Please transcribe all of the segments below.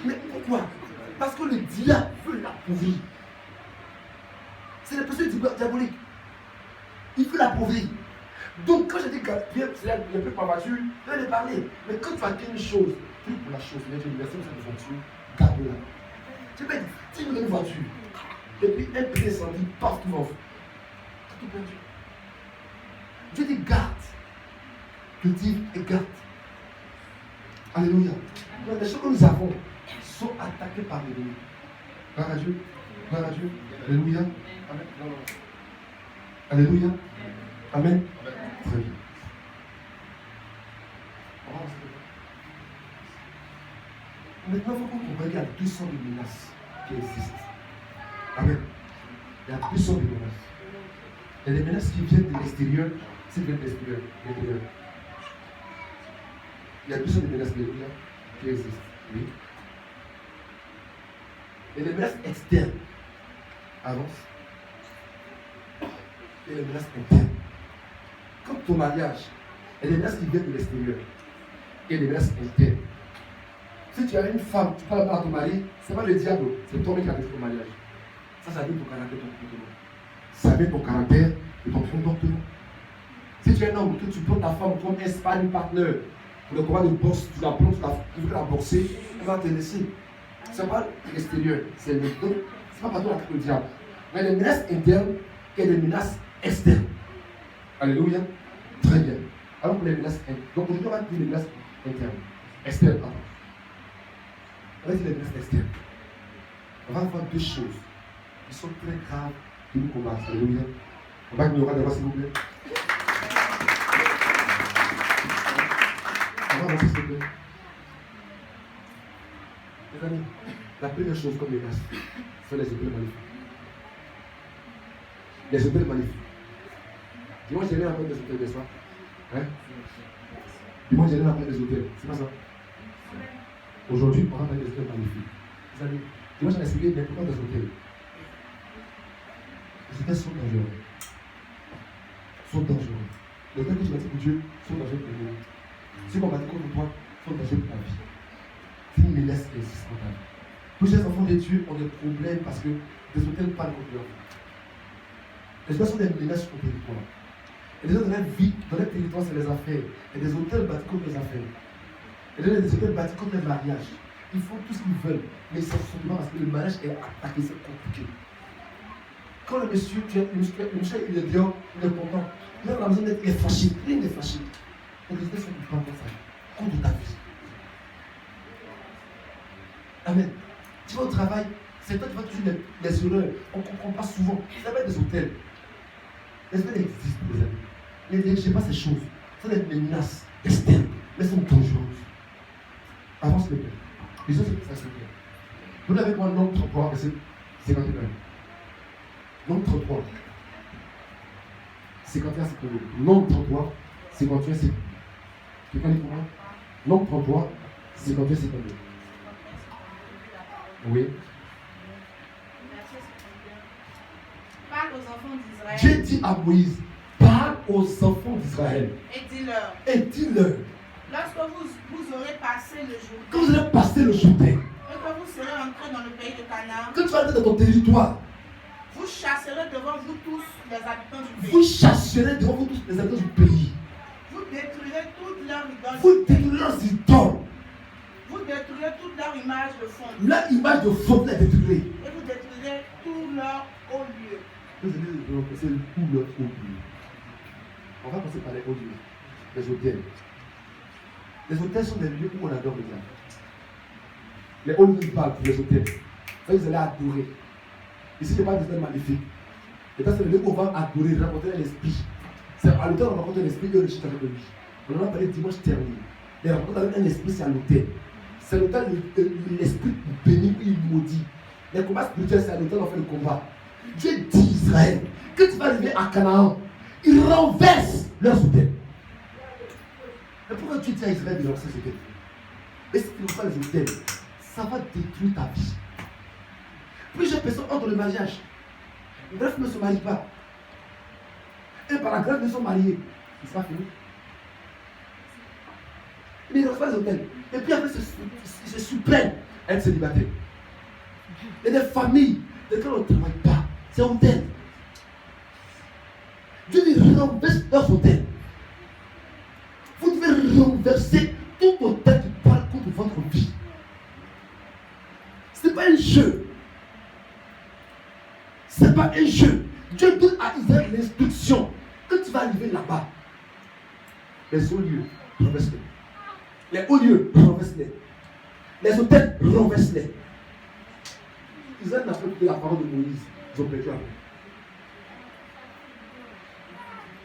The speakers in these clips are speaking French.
Mais pourquoi? Parce que le diable veut l'appauvrir. C'est la personne diabolique. Il veut l'appauvrir. Donc quand j'ai dit Pierre, c'est un peu pas mature, je vais lui parler. Mais quand tu as dit une chose, prie pour la chose, mais tu me laisses une voiture, garde-la. Tu peux dire, tu me donnes une voiture. Et puis un prix incendie, paf, tout va. Tout perdu. Dieu dit garde. Cultive et garde. Alléluia. Donc les choses que nous avons sont attaquées par l'ennemi. Gloire à Dieu. Gloire à Dieu. Alléluia. Amen. Alléluia. Amen. Très bien. Maintenant, il faut qu'on comprenne qu'il y a 200 de menaces qui existent. Amen. Il y a 200 de menaces. Il y a des menaces qui viennent de l'extérieur. C'est viennent de l'extérieur. Il y a 200 de menaces qui existent. Oui. Il y a des menaces externes. Avance. Et les menaces internes. Comme ton mariage, il y a des menaces qui viennent de l'extérieur. Et des menaces internes. Si tu as une femme, tu parles à ton mari, ce n'est pas le diable, c'est toi qui as détruit ton mariage. Ça vient de ton caractère, ton comportement. Ça vient de ton caractère et ton comportement. Si tu es un homme, tu prends ta femme comme un sparring partner pour le combat de boxe, tu la prends, tu veux la boxer, elle va te laisser. Ce n'est pas l'extérieur, c'est le dos. Ce n'est pas partout le diable. Mais les menaces internes et les menaces externes. Alléluia. Très bien. Alors pour les menaces internes. Donc aujourd'hui, on va dire les menaces internes. Externes, pardon. On va dire les menaces externes. On va voir deux choses qui sont très graves que nous combattons. Alléluia. On va ignorer d'abord, s'il vous plaît. On va avancer, s'il vous plaît. Les amis, la première chose comme menace, c'est les hôtels magnifiques. Les hôtels magnifiques. Dimanche, j'ai rien à faire des hôtels, n'est-ce pas? Hein? Dimanche, j'ai rien à faire des hôtels. C'est pas ça? Aujourd'hui, on va faire des hôtels magnifiques. Les amis, dimanche, j'ai expliqué l'importance des hôtels. Les hôtels sont dangereux. Les hôtels que tu bâtis pour Dieu sont dangereux pour nous. Ceux qu'on bâtit contre toi sont dangereux pour ta vie. C'est une menace qui existe dans ta vie. Plusieurs enfants de Dieu ont des problèmes parce que les hôtels parlent contre leur vie. Les hôtels sont des menaces contre le territoire. Et les autres dans leur vie, dans leur territoire, c'est les affaires. Et des hôtels bâtis contre les affaires. Et des hôtels bâtis contre les mariages. Ils font tout ce qu'ils veulent. Mais c'est seulement parce que le mariage est attaqué, c'est compliqué. Quand le monsieur, il est dehors, il est content. Il est dans la maison, il est fâché. Il est fâché. Donc les hôtels sont tout le temps comme ça. Contre ta vie. Amen. Tu vas au travail, c'est toi qui vas toujours les erreurs. On ne comprend pas souvent. Ça va être des hôtels. Les hôtels existent, les amis. Ne négligez pas ces choses. Ce sont des menaces externes, mais elles sont dangereuses. Avance le père. Les autres, ça se fait. Vous n'avez pas un nombre 33, verset 51. Nombre 33. 51, 52. Nombre 33, 51, 52. Quelqu'un dit pour moi? Nombre 33, 51, 52. Oui. Parle aux enfants d'Israël. Dieu dit à Moïse, parle aux enfants d'Israël. Et dis-leur. Lorsque vous aurez passé le Jourdain. Quand vous aurez passé le Jourdain. Et que vous serez entrés dans le pays de Canaan. Quand tu vas entrer dans ton territoire. Vous chasserez devant vous tous les habitants du pays. Vous chasserez devant vous tous les habitants du pays. Vous détruirez toutes leurs idoles. Vous détruirez leurs idoles. Vous détruirez toute leur image de fond. Leur image de fond, vous la détruirez. Et vous détruirez tous leurs hauts lieux. Vous allez passer tous leurs hauts lieux. On va passer par les hauts lieux. Les hôtels. Les hôtels sont des lieux où on adore le diable. Les hauts lieux parlent pour les hôtels. Ça, vous allez adorer. Ici, je parle des hôtels magnifiques. Et ça, c'est le lieu où on va adorer, rencontrer l'esprit. C'est à l'hôtel on rencontre l'esprit et on réussit avec lui. On en a parlé dimanche dernier. Les rencontres avec un esprit, c'est à l'hôtel. C'est l'hôtel où l'esprit bénit ou il maudit. Les combats spirituels, c'est à l'hôtel où on fait le combat. Dieu dit Israël, que tu vas arriver à Canaan, ils renversent leurs hôtels. Mais pourquoi tu dis à Israël de lancer ces hôtels? Et si tu ne fais pas les hôtels, ça va détruire ta vie. Plusieurs personnes entrent dans le mariage. Bref, ne se marient pas. Et par la grâce, ne sont mariés. C'est pas fini. Mais ils ne reçoivent pas les hôtels. Et puis après, ils se supplèent à être célibataires. Il y a des familles dans lesquelles on ne travaille pas. C'est hôtel. Dieu dit renverse leurs hôtels. Vous devez renverser tout hôtel qui parle contre votre vie. Ce n'est pas un jeu. Ce n'est pas un jeu. Dieu donne à Israël l'instruction. Quand tu vas arriver là-bas, les hauts lieux, renverse-les. Les hauts lieux, renverse-les. Les hôtels, renverse-les. Israël n'a pas écouté la parole de Moïse. Ils ont perdu la vie.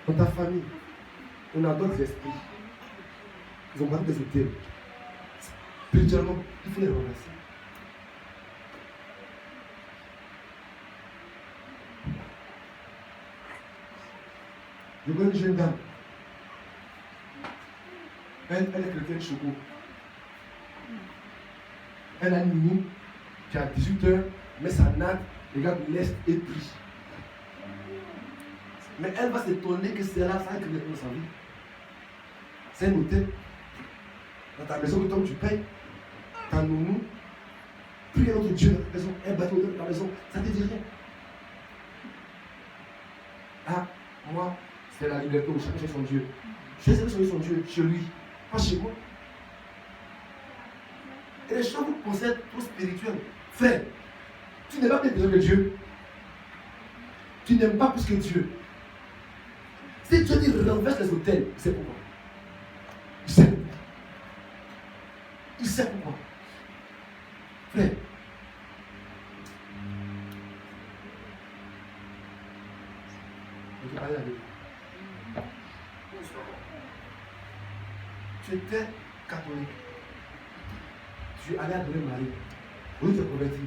Dans ta famille, on a d'autres esprits. Ils ont battu des hôtels. Spirituellement, il faut les renverser. Je connais une jeune dame. Elle est chrétienne choco. Elle a une nuit qui à 18h, met sa natte, regarde l'est et prie. Mais elle va s'étonner que c'est là, ça que dans sa vie. C'est un hôtel. Dans ta maison que toi tu payes, ta nounou, prie notre Dieu dans ta maison, un bateau dans ta maison, ça ne te dit rien. Ah, moi, c'est la liberté où chacun fait son Dieu. Je sais que son Dieu chez lui, pas chez moi. Et les choses vous concernent trop spirituelles. Frère, tu n'es pas plus besoin que Dieu. Tu n'aimes pas plus que Dieu. Si Dieu dit renverse les hôtels, il sait pourquoi. Il sait pourquoi. Il sait pourquoi. Frère, je te parler avec vous. Tu étais catholique. Tu es allé adorer Marie. Oui, tu es converti.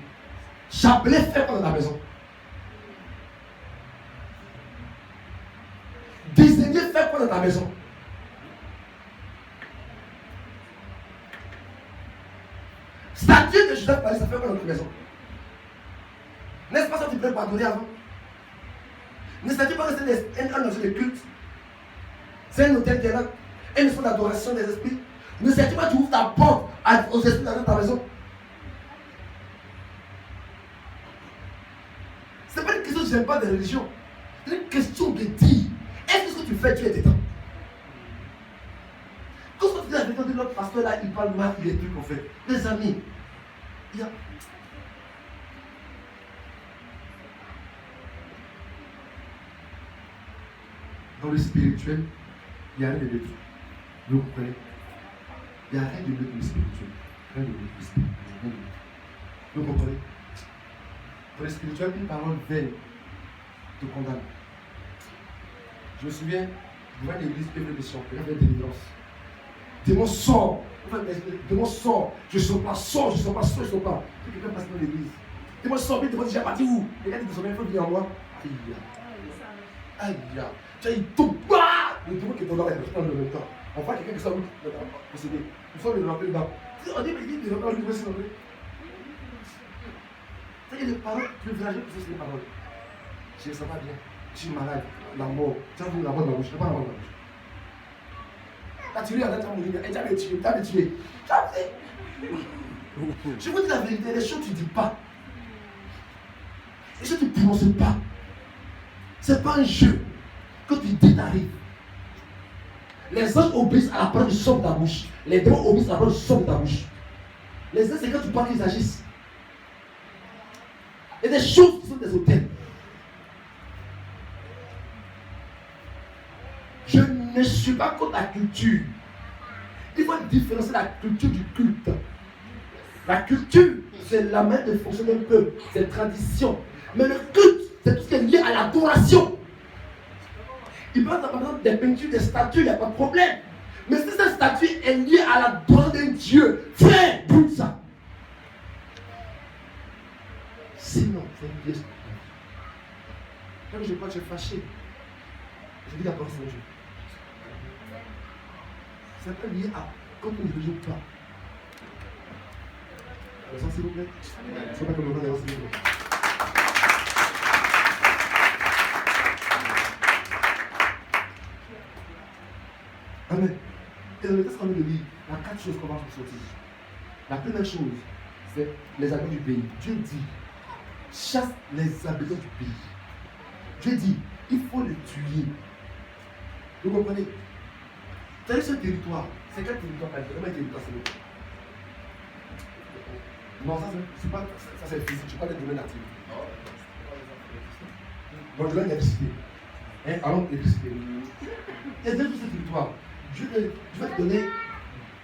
Chapelet fait quoi dans ta maison? Désigner fait quoi dans ta maison? Statue de Joseph Marie, ça fait quoi dans ta maison? N'est-ce pas ça que tu peux pardonner avant? Ne sais-tu pas que c'est un objet de culte? C'est un hôtel qui est là, un espace d'adoration des esprits. Ne sais-tu pas que tu ouvres ta porte aux esprits dans ta maison? Ce n'est pas une question que je n'aime pas de religion. C'est une question de dire, est-ce que ce que tu fais, tu es dedans? Quand tu dis la vérité de notre pasteur là, il parle mal, il est trucs qu'on fait. Les amis, il y a... Dans le spirituel, il n'y a rien de neutre. Vous comprenez? Il n'y a rien de neutre dans le spirituel. Rien de neutre dans le spirituel. Vous comprenez? Dans le spirituel, une parole vaine te condamne. Je me souviens, devant l'église, il y avait des mission, il y avait des délivrances. Démon sort. Démon sort. Je ne sors pas, sors, je ne sors pas, sors, je ne sors pas. Quelqu'un passe dans l'église. Démon sort, mais démon dit, j'ai parti où? Et là, il dit, il faut venir en moi. Aïe, aïe. Tu as dit, tout bas. Le démon qui est dans l'arrêt, je prends le même temps. On voit quelqu'un qui s'en possédé. Il faut le rentrer dedans. On dit, mais il dit, il va lui passer dans le. C'est les paroles privilégiées pour ces paroles. Je ne sais pas bien. Je suis malade. La mort. Tu as vu la mort dans la bouche. Je ne sais pas la mort dans la bouche. Tu as tiré à la table, et tu as tué. Tu as tué. Je vous dis la vérité, les choses que tu ne dis pas. Les choses que tu ne prononces pas. Ce n'est pas un jeu. Quand tu dis, t'arrives. Les anges obéissent à la parole du son de ta bouche. Les démons obéissent à la parole du son de ta bouche. Les anges, c'est quand tu parles qu'ils agissent. Il y a des choses qui sont des hôtels. Je ne suis pas contre la culture. Il faut différencier la culture du culte. La culture, c'est la manière de fonctionner un peu, c'est la tradition. Mais le culte, c'est tout ce qui est lié à l'adoration. Il peut y avoir des peintures, des statues, il n'y a pas de problème. Mais si cette statue est liée à l'adoration d'un Dieu, frère, brûle ça. Sinon, c'est une pièce. Quand je crois que je suis fâché, je dis la parole de Dieu. C'est pas lié à quand on ne joue pas. Alors, s'il vous plaît. Je ne sais pas comment on va s'il vous plaît. Amen. Et dans le texte qu'on vient de lire, il y a 4 choses qu'on va ressortir. La première chose, c'est les habitants du pays. Dieu dit, chasse les habitants du pays. Dieu dit, il faut les tuer. Vous comprenez? Vous savez ce territoire, c'est quel territoire? Comment un territoire c'est le... Non, ça c'est physique, je parle des domaines natifs. Bon, je vais l'électricité. Allons, l'électricité. Et dans tout ce territoire, Dieu va te donner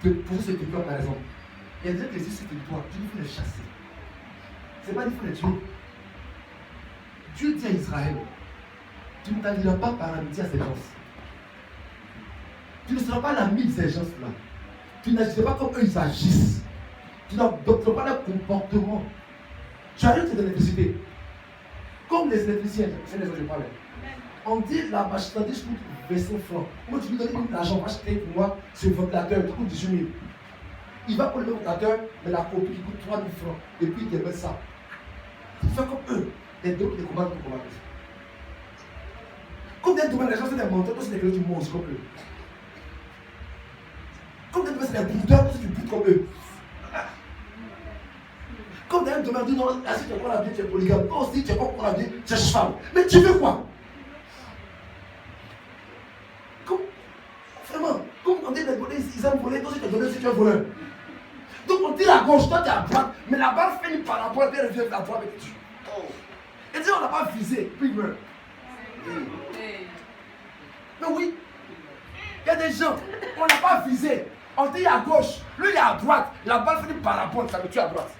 pour ce territoire par exemple. Et dire que si ce territoire, Dieu faut les chasser. C'est pas qu'il faut les tuer. Dieu dit à Israël, tu ne t'allieras pas par amitié à ces gens. Tu ne seras pas l'ami de ces gens-là. Tu n'agiras pas comme eux ils agissent. Tu n'adopteras pas leur comportement. Tu arrêtes de l'électricité. Comme les électriciens, c'est les autres que je parlais. On dit la marchandise coûte 25 francs. Moi, tu lui donnes l'argent, va acheter pour moi ce ventilateur qui coûte 18 000. Il va pour le ventilateur, mais la copie qui coûte 3 000 francs. Et puis il te met ça. Tu fais comme eux. Les deux qui combattent pour combattre. Comme des domaines, les gens, c'est des menteurs, c'est des gens du monde, comme eux. Comme des domaines, c'est des boudeurs, c'est du bout comme eux. Comme dans un domaine, dit non, si tu prends la vie, tu es polygame. Non, si tu ne prends la vie, tu es femme. Mais tu veux quoi? Comme, vraiment, comme on dit les volets, ils aiment voler, toi si tu es donné, si tu es voleur. Donc on tire à gauche, toi tu es à droite, mais la balle finit par la pointe, et elle revient à droite et tu. Et dit on n'a pas visé, puis il meurt. Mais oui, il y a des gens, on n'a pas visé. On dit à gauche, lui il est à droite, la balle finit par la pointe, ça me tue à droite.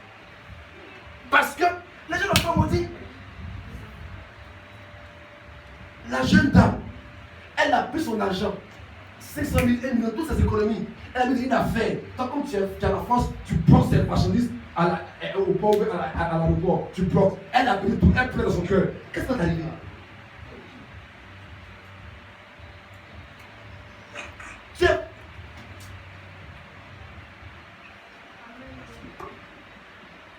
Parce que les gens m'ont dit, la jeune dame, elle a pris son argent, 500 000, 1 million, toutes ses économies. Elle a mis une affaire. Tant que tu es à la France, tu bloques cette marchandise au port, à l'aéroport. Tu bloques. Elle a pris tout, elle pleure dans son cœur. Qu'est-ce qui va t'arriver? Tiens.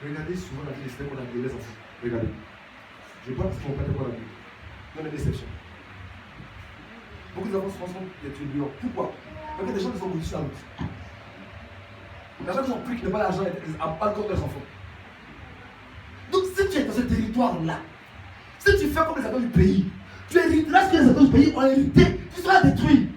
Regardez souvent la vie des systèmes qu'on a dit les enfants. Regardez. Je vois parce qu'on ne peut pas la vie. Non, mais déception. Beaucoup d'enfants sont des trublions. Pourquoi? Parce que des gens qui sont connus sur la route. Les gens qui ont pris qui n'ont pas l'argent à pas le corps des enfants. Donc si tu es dans ce territoire-là, si tu fais comme les habitants du pays, tu hériteras ce que les habitants du pays ont hérité, tu seras détruit.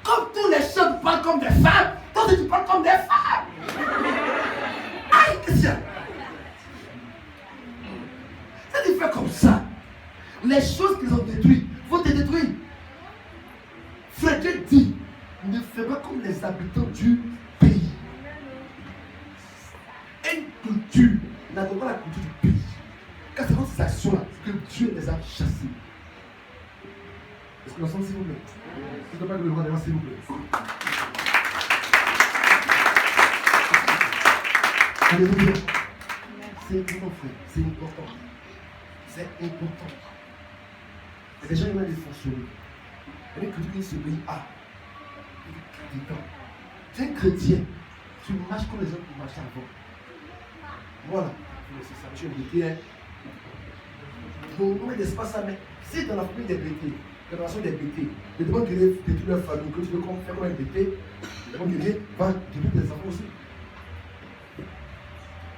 Comme tous les chefs parlent comme des femmes, toi tu parles comme des femmes. Aïe, qu'est-ce qu'il y a? Si tu fais comme ça, les choses qu'ils ont détruites vont te détruire. Frère dit, ne fais pas comme les habitants du pays. Une culture n'adore pas la culture du pays. Car c'est dans ces actions-là que Dieu les a chassés. Est-ce que nous sommes, s'il vous plaît? Je ne peux pas le voir, s'il vous plaît. Alléluia. C'est important, frère. C'est important. C'est important. Il y a des gens qui vont dysfonctionner. Il y a des cultures qui se pays a. Tu es un chrétien. Tu marches comme les gens qui marchaient avant. Voilà. C'est ça. Tu es bêté. Donc, n'est-ce pas ça? Mais si dans la famille des bêtés, dans la relation des bêtés, le demande de détruire leur famille, que tu veux faire comme un bêté, le demande de Dieu va détruire tes enfants aussi.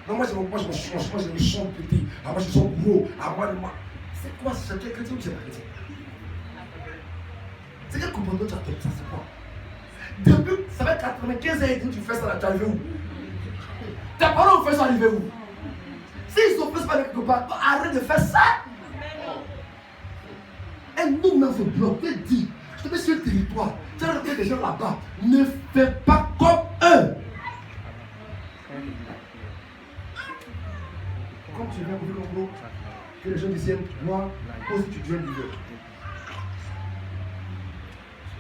Non, moi, je me change, moi, je me chante petit. Ah, moi, je sens gros. Ah, moi. C'est quoi ça? Tu es chrétien ou tu es pas chrétien? C'est quel comportement tu as fait ça? C'est quoi? Depuis, ça fait 95 ans et tu fais ça là, tu es arrivé où? Tes parents ont fait ça arriver où? S'ils ont fait ça quelque part, arrête de faire ça! Et nous-mêmes, on se bloque, tu dis, je te mets sur le territoire, tu as rencontré des gens là-bas, ne fais pas comme eux! Comme tu viens au Congo, que les gens disent, moi, aussi tu deviens leader.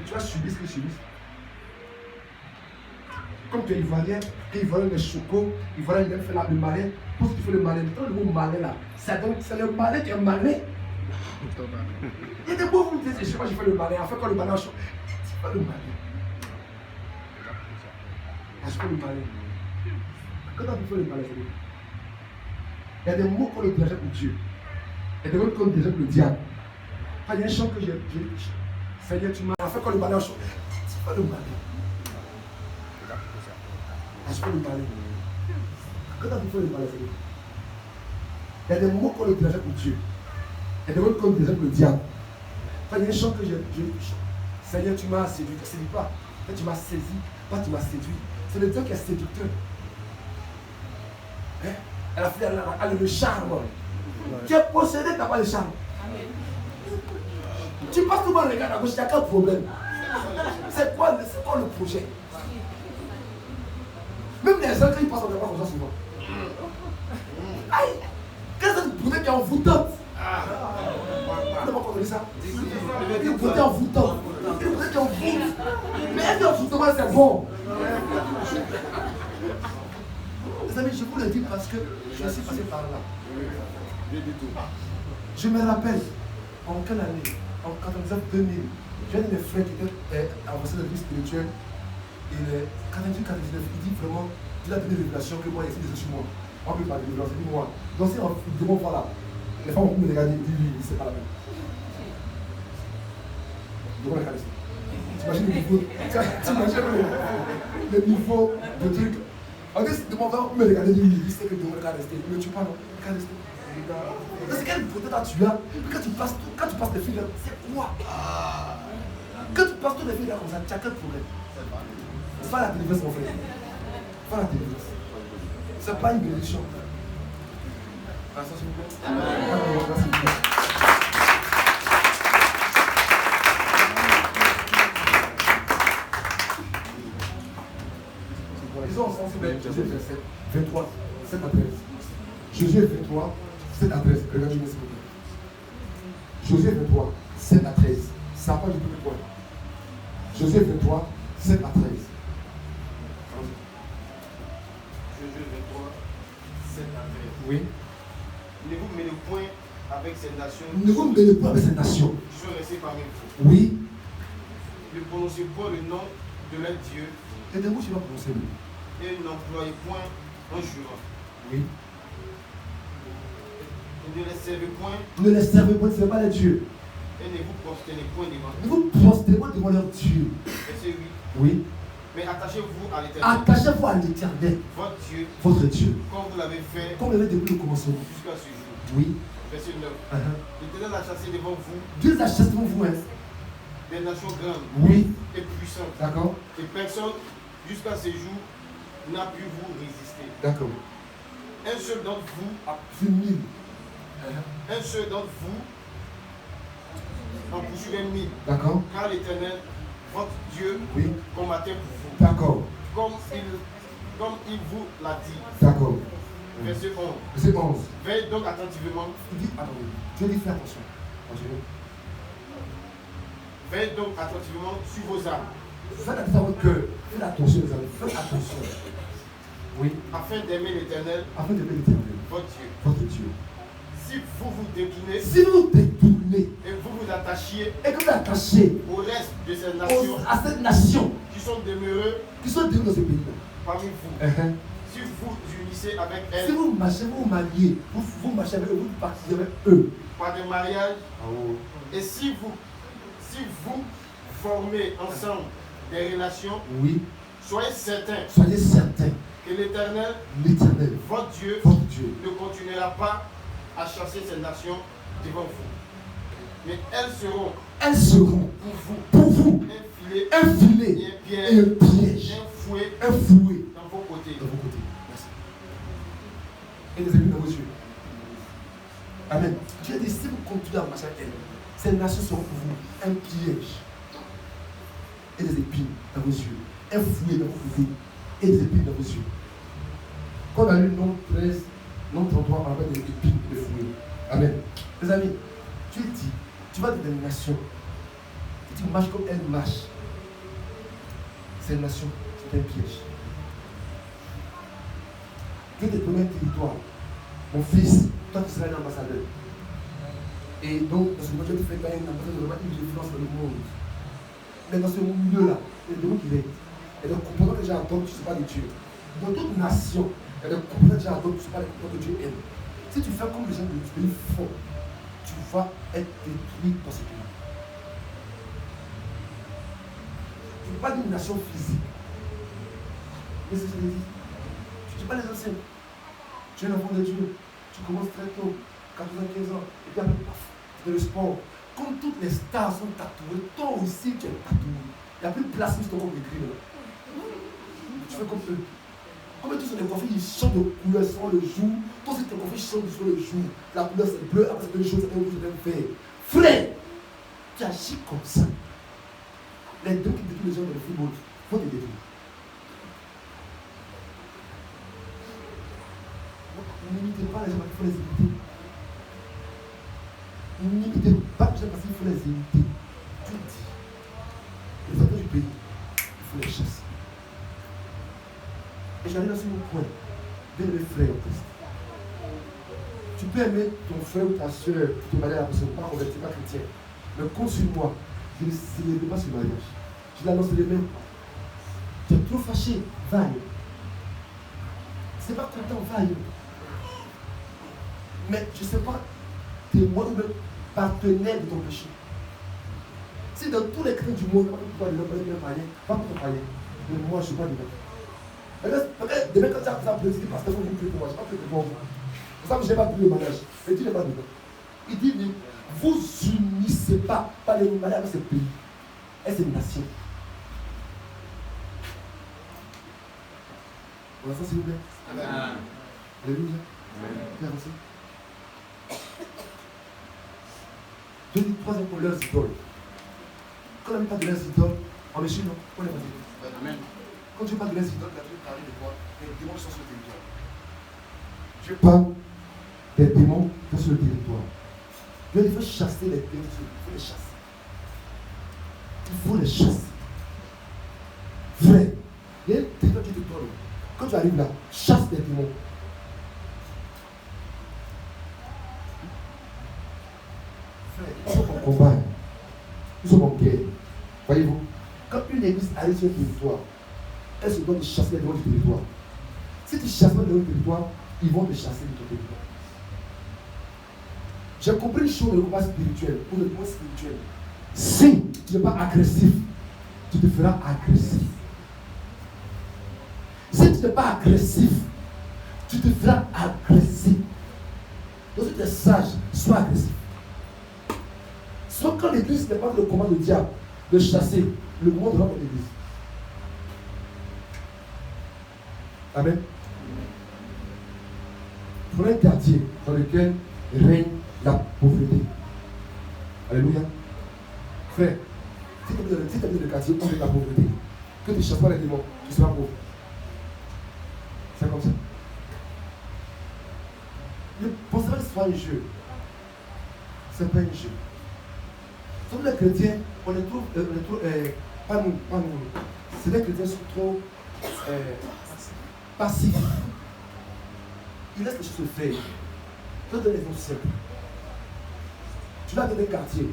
Et tu vas subir ce qu'ils subissent. Comme tu es ivoirien, et ivoirien les chocos, ivoirien il aime faire le malin, pour ce que tu fais le malin, le mot malin là, c'est le malin qui est malin. Il y a des mots où vous dites, je sais pas, je fais le malin, en fait quand le malin chaud, c'est pas le malin. Je fais le malin. Quand tu fais le malin, c'est quoi? Il y a des mots qu'on le dirait pour Dieu. Il y a des mots qu'on le dirait pour le diable. il y a un chant que j'ai. Seigneur, tu m'as fait quand le malheur chante. Tu fais le malheur. Je fais le malheur. Quand tu fais le malheur, il y a des mots qu'on utilisait pour Dieu. Il y a des mots qu'on utilisait pour le diable. Quand il y a un chant que j'ai. Seigneur, tu m'as séduit. Tu ne séduis pas. Tu m'as saisi. Pas tu m'as séduit. C'est le Dieu qui est séducteur. Hein? Elle a fait le charme. Tu es possédé, tu n'as pas le charme. Tu passes tout le monde regarde à gauche, il n'y a qu'un problème. C'est quoi le projet? Même les gens, quand ils passent en devant comme ça souvent. Aïe! Qu'est-ce que vous pouvez qui est envoûtante? Vous n'avez pas compris ça? Une beauté envoûtante. Une beauté qui envoûte. Mais est-ce que l'envoûtement c'est bon? Les amis, je vous le dis parce que je suis passé par là. Je me rappelle, en quelle année? En 99-2000, j'ai un de mes frères qui était avancé de vie spirituelle. Il est 98-99, il dit vraiment, il a donné des révélations que moi, il y a des sur moi. On peut parler de révélations, il dit moi. Donc si on demande voilà, les femmes vont me regarder, ils disent oui, c'est pas la même. Devant la Eucharistie. T'imagines le niveau, le niveau de truc. En fait, demande, on me regarder, il dit c'est que devant la Eucharistie. Il me tue pas, non, Eucharistie. C'est quelle beauté tu as? Quand tu passes des filles, c'est quoi? Quand tu passes toutes les filles là comme ça, tu as quel problème? C'est pas la délivrance, mon frère. C'est pas la délivrance. C'est pas une bénédiction. Merci, s'il vous plaît. Merci. Disons ensemble, Josué 23, 7 à 13. Josué 23, 7 à 13. Regardez-moi s'il vous plaît. Josué 23, 7 à 13. Ça n'a pas du tout de point. Josué 23, 7 à 13. Josué 23, 7 à 13. Oui. Ne vous mêlez point avec ces nations. Ne vous mêlez pas avec ces nations. Qui sont restées parmi vous. Oui. Ne prononcez point le nom de leur Dieu. Et de vous, tu vas prononcer le. Et n'employez point un jurant. Oui. Et ne les servez point. Ne les servez pas, ce n'est pas les dieux. Et ne vous prosternez point devant. Ne vous prosternez pas devant leur Dieu. Verset 8. Oui. Mais attachez-vous à l'Éternel. Attachez-vous à l'Éternel, votre Dieu. Comme vous l'avez fait. Comme vous l'avez depuis le commencement. Jusqu'à ce jour. Oui. Verset 9. L'Éternel a chassé devant vous. Dieu a chassé devant vous. Des nations grandes. Oui. Et puissantes. D'accord. Et personne, jusqu'à ce jour, n'a pu vous résister. D'accord. Un seul d'entre vous. Plus de 1000. Un seul d'entre vous en poursuivait 1000. D'accord. Car l'Éternel, votre Dieu, oui, combattait pour vous. D'accord. Comme il vous l'a dit. D'accord. Verset 11. Verset 11. Veillez donc attentivement. Il dit, attendez. Dieu dit, fais attention. Continuez. Veillez donc attentivement sur vos âmes. Faites attention à votre cœur. Faites attention, les amis. Faites attention. Oui. Afin d'aimer l'Éternel. Afin d'aimer l'Éternel. Votre Dieu. Votre Dieu. Si vous vous détournez. Si vous détournez. Et vous vous attachiez. Et que vous attachez. Au reste de ces nations. À cette nation. Qui sont demeurés. Qui sont demeurés dans ce pays-là. Parmi vous. Si vous unissez avec elles. Si vous marchez, vous mariez. Vous marchez avec eux. Vous partez avec eux. Par des mariages. Et si vous formez ensemble des relations. Oui. Soyez certains. Soyez certains. Que l'Éternel, votre Dieu, ne continuera pas à chasser ces nations devant vous. Mais elles seront pour vous un filet et un piège, un fouet dans vos côtés. Merci. Et les amis dans vos yeux. Amen. Dieu dit, si vous continuez à marcher avec elles, ces nations seront pour vous un piège et des épines dans vos yeux, un fouet dans vos côtés et des épines dans vos yeux. Quand on a lu nom 13, nom 33, on appelle des épines et des fouets. Amen. Les amis, Dieu dit, tu vas dans des nations, tu marches comme elles marchent. Ces nations, c'est un piège. Dieu te promet un territoire. Mon fils, toi tu seras un ambassadeur. Et donc, dans ce moment, Dieu te fait gagner un ambassadeur, une influence dans le monde. Mais dans ce milieu-là, il y a des gens qui règnent. Il y a des composants que j'ai entendus, tu ne sais pas de Dieu. Dans toute nation, il y a des composants que j'ai entendus, tu ne sais pas de Dieu aime. Si tu fais comme les gens du pays font, tu vas être détruit dans ce pays. Je ne parle pas d'une nation physique. Mais c'est ce que je dis. Tu ne dis pas les anciens. Tu es un enfant de Dieu. Tu commences très tôt, 14 ans, 15 ans. Et puis après, paf, tu fais le sport. Comme toutes les stars sont tatouées, toi aussi tu es tatoué. Il n'y a plus de place sur ton corps écrit là. Tu fais comme eux. Comme tous les conflits, ils chantent de couleur sur le jour. Toi aussi tes conflits chantent sur le jour. La couleur c'est bleu, après c'est deux choses, c'est un rouge, c'est un vert. Frère, tu agis comme ça. Les deux qui détruisent les gens dans le football vont te détruire. N'imitez pas les gens parce qu'il faut les imiter. N'imitez pas les gens parce qu'il faut les imiter. Tu le dis. Les enfants du pays, il faut les chasser. Et j'arrive dans ce point. Bien aimé frère en Christ. Tu peux aimer ton frère ou ta soeur pour te marier à la personne, pas converti, pas chrétien. Mais compte sur moi. Je ne célèbre pas ce mariage. Je l'annonce les mêmes. Tu es trop fâché, va ailleurs. C'est pas content, va ailleurs. Mais je ne sais pas, témoin ou même partenaire de ton péché. Si dans tous les chrétiens du monde, on va bien parler, pas pour te parler. Mais moi, je ne suis pas dedans. Demain, quand tu as ça, il dit, parce que vous ne priez pour moi, je ne sais pas prier pour vous. C'est ça que je n'ai pas prié le mariage. Mais tu n'es pas dedans. Il dit, mais vous unissez pas les mariages avec ce pays. Et c'est une nation. Voilà ça, s'il vous plaît. Amen. Alléluia. Amen. Merci. Je dis troisième pour leurs idoles. Quand on ne parle pas de leurs idoles, en Égypte, non, on est pas dit. Amen. Quand tu parles de leurs idoles, tu as parlé de quoi? Des démons qui sont sur le territoire. Je parle des démons qui sont sur le territoire. Dieu il faut chasser les démons, il faut les chasser. Il faut les chasser. Frère, il y a un territoire qui te donne. Quand tu arrives là, chasse les démons. Nous sommes en combat, nous sommes en guerre. Voyez-vous, quand une église arrive sur le territoire, elle se doit de chasser les démons du territoire. Si tu chasses les démons du territoire, ils vont te chasser de ton territoire. J'ai compris une chose dans le combat spirituel, ou le combat spirituel. Si tu n'es pas agressif, tu te feras agressif. Si tu n'es pas agressif, tu te feras agressif. Donc si tu es sage, sois agressif. Sauf quand l'église n'est pas le combat du diable de chasser, le monde rentre dans l'église. Amen. Prenez un quartier dans lequel règne la pauvreté. Alléluia. Frère, si tu es dans le quartier où il y a la pauvreté, que tu ne chasses pas les démons, tu seras pauvre. C'est comme ça. Ne pensez pas que ce soit un jeu. Ce n'est pas un jeu. Comme les chrétiens, on est trop, pas nous. C'est les chrétiens sont trop passifs. Ils laissent les choses se faire. Je vais donner des exemples simples. Tu vas dans un quartier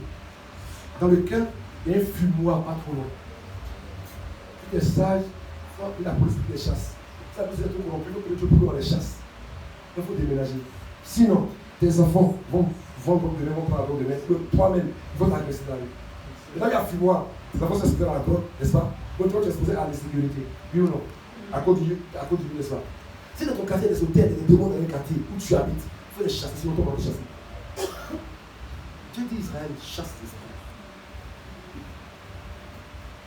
dans lequel il y a un fumoir pas trop loin. Tu es sage, la police les chasse. Ça vous est trop corrompu, que Dieu peut les chasse. Il faut déménager. Sinon, tes enfants vont prendre demain, toi-même, ils vont t'agresser dans la rue. Et là, il y a fumoir, tes enfants sont exposés à la drogue, n'est-ce pas? Donc, toi, tu es exposé à l'insécurité. Oui ou non? À cause du n'est-ce pas? Si dans ton quartier, il y a des hôtels, des démons dans un quartier où tu habites, il faut les chasser, sinon on va les chasser. Dieu dit Israël, chasse tes enfants.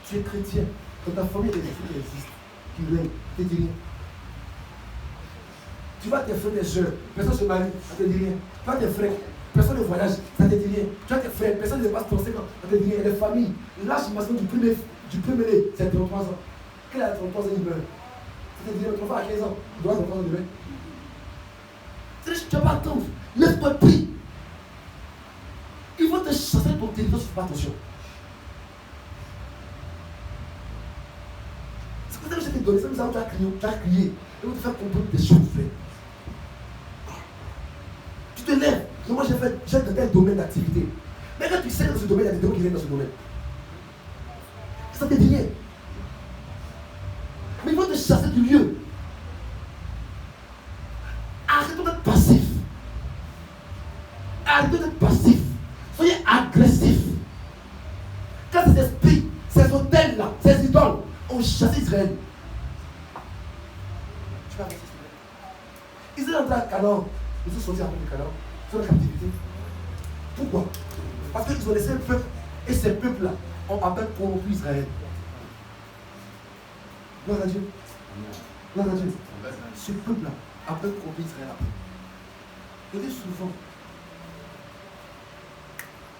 Tu es chrétien, dans ta famille, il y a des enfants qui existent, qui règnent, qui ne te disent rien. Tu vois tes frères, tes soeurs, personne ne se marie, ça ne te dit rien. Tu vois tes frères, personne ne voyage, ça ne te dit rien. Tu vois tes frères, personne ne passe ton 5 ans, ça ne te dit rien. Les familles, l'âge maximum du premier c'est 33 ans. Quel a 33 ans, il meurt. Ça te dit rien, ton enfant a 15 ans, il doit avoir 33 ans demain. Tu ne vas pas attendre, lève-toi, prie. Ils vont te chasser ton territoire si tu ne fais pas attention. C'est pour ça que je t'ai donné, ça nous a crié. Et on te faire comprendre des choses, frère. Tu te lèves. Et moi, j'ai de tel domaine d'activité. Mais quand tu sais que dans ce domaine, il y a des démons qui viennent dans ce domaine. Ça te dit rien. Mais ils vont te chasser du lieu. Arrête d'être passif. Arrête d'être passif. Israël. Tu vas rester. Israël est entré à Canaan. Ils sont sortis après le Canaan. Ils sont en captivité. Pourquoi? Parce qu'ils ont laissé le peuple. Et ces peuples-là ont à peine corrompu Israël. Gloire à Dieu. Gloire à Dieu. Ce peuple-là a peine corrompu Israël après. Je dis souvent,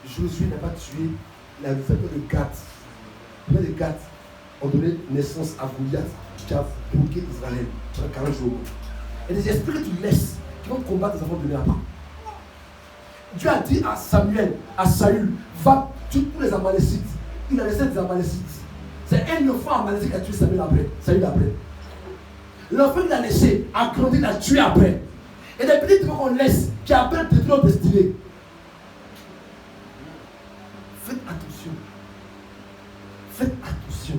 Josué n'a pas tué la famille de Gath. Les familles de Gath ont donné naissance à Goliath qui a bloqué Israël pendant 40 jours. Et des esprits que tu laisses qui vont combattre les enfants de après. Dieu a dit à Samuel, à Saül, va tuer tous les Amalécites. Il a laissé des Amalécites. C'est un enfant Amalécite qui a tué Samuel après. L'enfant qu'il a laissé a grandi, il a tué après. Et des petits trucs qu'on laisse qui appellent de notre destinée. Faites attention. Faites attention.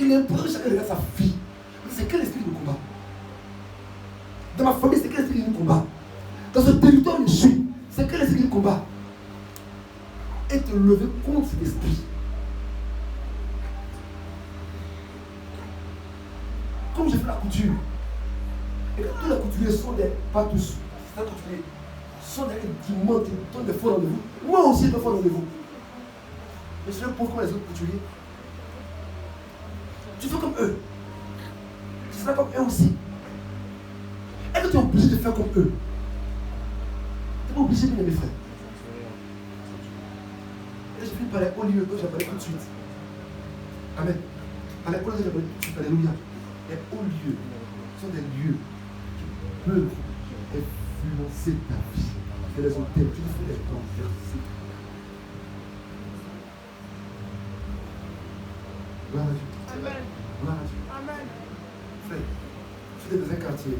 Il est important que chacun regarde sa fille. C'est quel esprit de combat? Dans ma famille, c'est quel esprit de combat? Dans ce territoire où je suis, c'est quel esprit de combat? Et te lever contre cet esprit. Comme j'ai fait la couture. Et que tous les couturiers sont des, pas tous, certains couturiers sont des qui mentent, qui donnent des faux rendez-vous. Moi aussi, je fais faux rendez-vous. Mais je suis pauvre comme les autres couturiers. Tu fais comme eux. Tu seras comme eux aussi. Est-ce que tu es obligé de faire comme eux? Tu n'es pas obligé, mes frères. Et je finis par les hauts lieux que j'appelle tout de suite. Amen. Par les hauts lieux, j'appelle tout de suite. Alléluia. Les hauts lieux sont des lieux qui peuvent influencer ta vie. C'est les hôtels. Tu fais les converser. Gloire à Dieu. Amen. Gloire à Dieu. Amen. Frère, si tu es dans un quartier,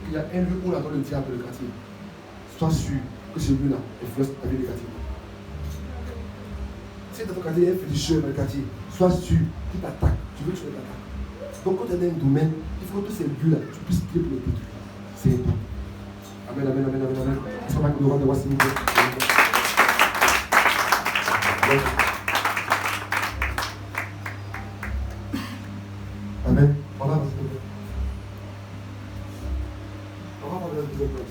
il y a un lieu où on adore le diable dans le quartier, sois sûr que celui-là influence ta vie négative. Si dans ton quartier, il y a un féticheur dans le quartier, sois sûr qu'il t'attaque. Tu veux que tu l'attaques. Donc quand tu es dans un domaine, il faut que tous ces lieux-là, tu puisses prier pour le détruire. C'est important. Amen, amen, amen, amen, amen. Est-ce qu'on va nous rendre voici nous? Amen. On va voir. On va voir le deuxième point.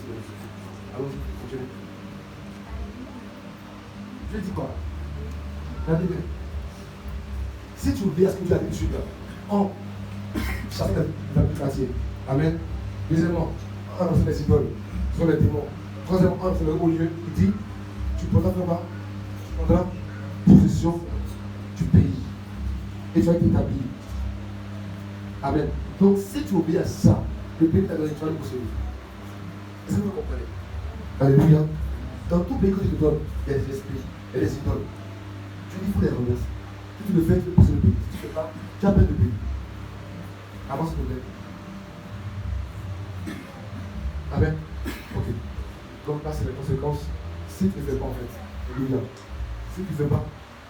Allons-y, continuez. Je dis quoi? Regardez bien. Si tu oublies à ce que tu as l'habitude, en chasser le quartier. Amen. Deuxièmement, en lançant les idoles, sur les démons. Troisièmement, en lançant le haut lieu, il dit, tu prendras possession du pays. Et tu vas être établi. Amen. Donc, si tu obéis à ça, le pays t'a donné, tu vas le posséder. Est-ce que vous comprenez? Alléluia. Dans tout pays que tu te donnes, il y a des esprits, il y a des idoles. Tu dis, il faut les renverser. Si tu le fais, tu peux posséder le pays. Si tu ne fais pas, tu as perdu le pays. Avance s'il te plaît. Amen. Ok. Donc là, c'est les conséquences. Si tu ne fais pas, en fait, alléluia. Si tu ne fais pas,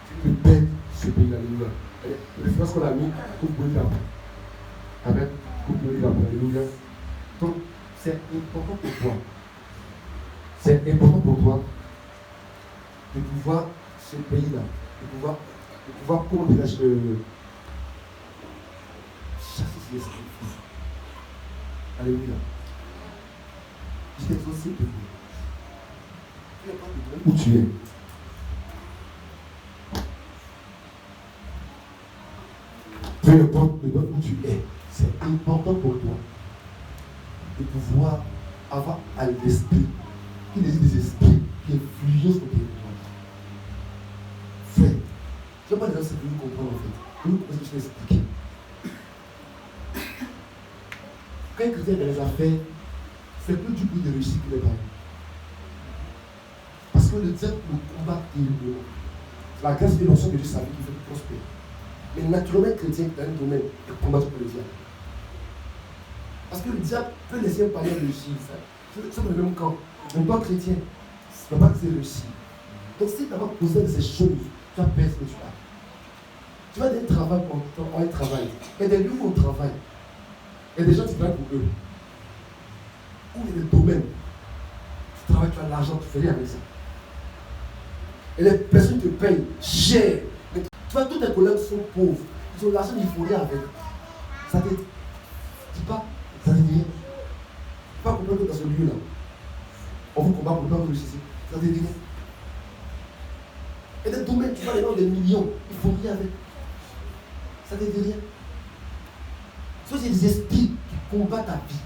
tu peux perdre ce pays-là, alléluia. Les références qu'on a mis, vous pouvez lire après. Amen. Vous pouvez lire après, alléluia. Donc, c'est important pour toi. C'est important pour toi de pouvoir, ce pays-là, de pouvoir comment dire, chasser ces esprits. Alléluia. Je t'exauce de vous. Tu n'es pas de où tu es. Peu importe le domaine où tu es, c'est important pour toi de pouvoir avoir à l'esprit, qu'il existe des esprits qui influencent ton territoire. Frère, je ne sais pas déjà ce que vous comprenez en fait. Vous comprenez ce que je vais expliquer. Quand un chrétien est dans les affaires, c'est plus du coup de réussir que les parents. Parce que le diable nous combat terriblement. La grâce et l'onction de Dieu, ça veut qu'il fait prospérer. Mais naturellement, un chrétien dans un domaine est combattu par le diable. Parce que le diable peut laisser un palier réussir. C'est le même camp. Mais toi, chrétien, tu ne vas pas laisser réussir. Donc, si tu n'as pas posé ces choses, tu vas perdre ce que tu as. Tu vas d'un travail pour un travail. Il y a des lieux où on travaille. Il y a des gens qui travaillent pour eux. Où il y a des domaines. Tu travailles, tu as l'argent, tu fais rien avec ça. Et les personnes te payent cher. Mais tu vois, tous tes collègues sont pauvres. Sur l'argent, il faut rien avec. Ça te dit pas, ça te dit rien. Pas comprendre que dans ce lieu-là, on vous combat pour pas vous réussir. Ça te dit rien. Et des domaines, tu vas les noms des millions, il faut rien avec. Ça te dit rien. Ce sont des esprits qui combattent ta vie.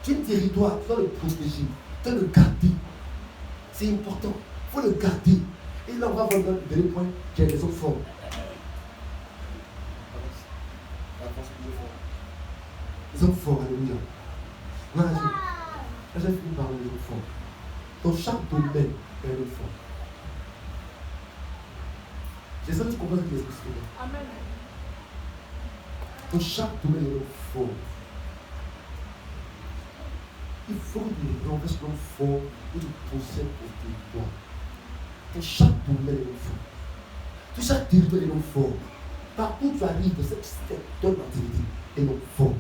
Tu as un territoire, tu dois le protéger, tu dois le garder. C'est important, il faut le garder. Et là, on va voir le dernier point qui est les hommes forts. Les hommes forts, alléluia. Là, j'ai fini par les hommes forts. Dans chaque domaine, il y a un homme fort. J'espère que tu comprends ce que l'Esprit dit. Amen. Dans chaque domaine, il y a un homme fort. Il faut que tu renverses l'homme fort et tu possèdes au territoire. Dans chaque domaine, il y a un homme fort. Dans chaque territoire, il y a un homme fort. Partout où tu arrives dans cette secteur d'activité, il y a un homme fort.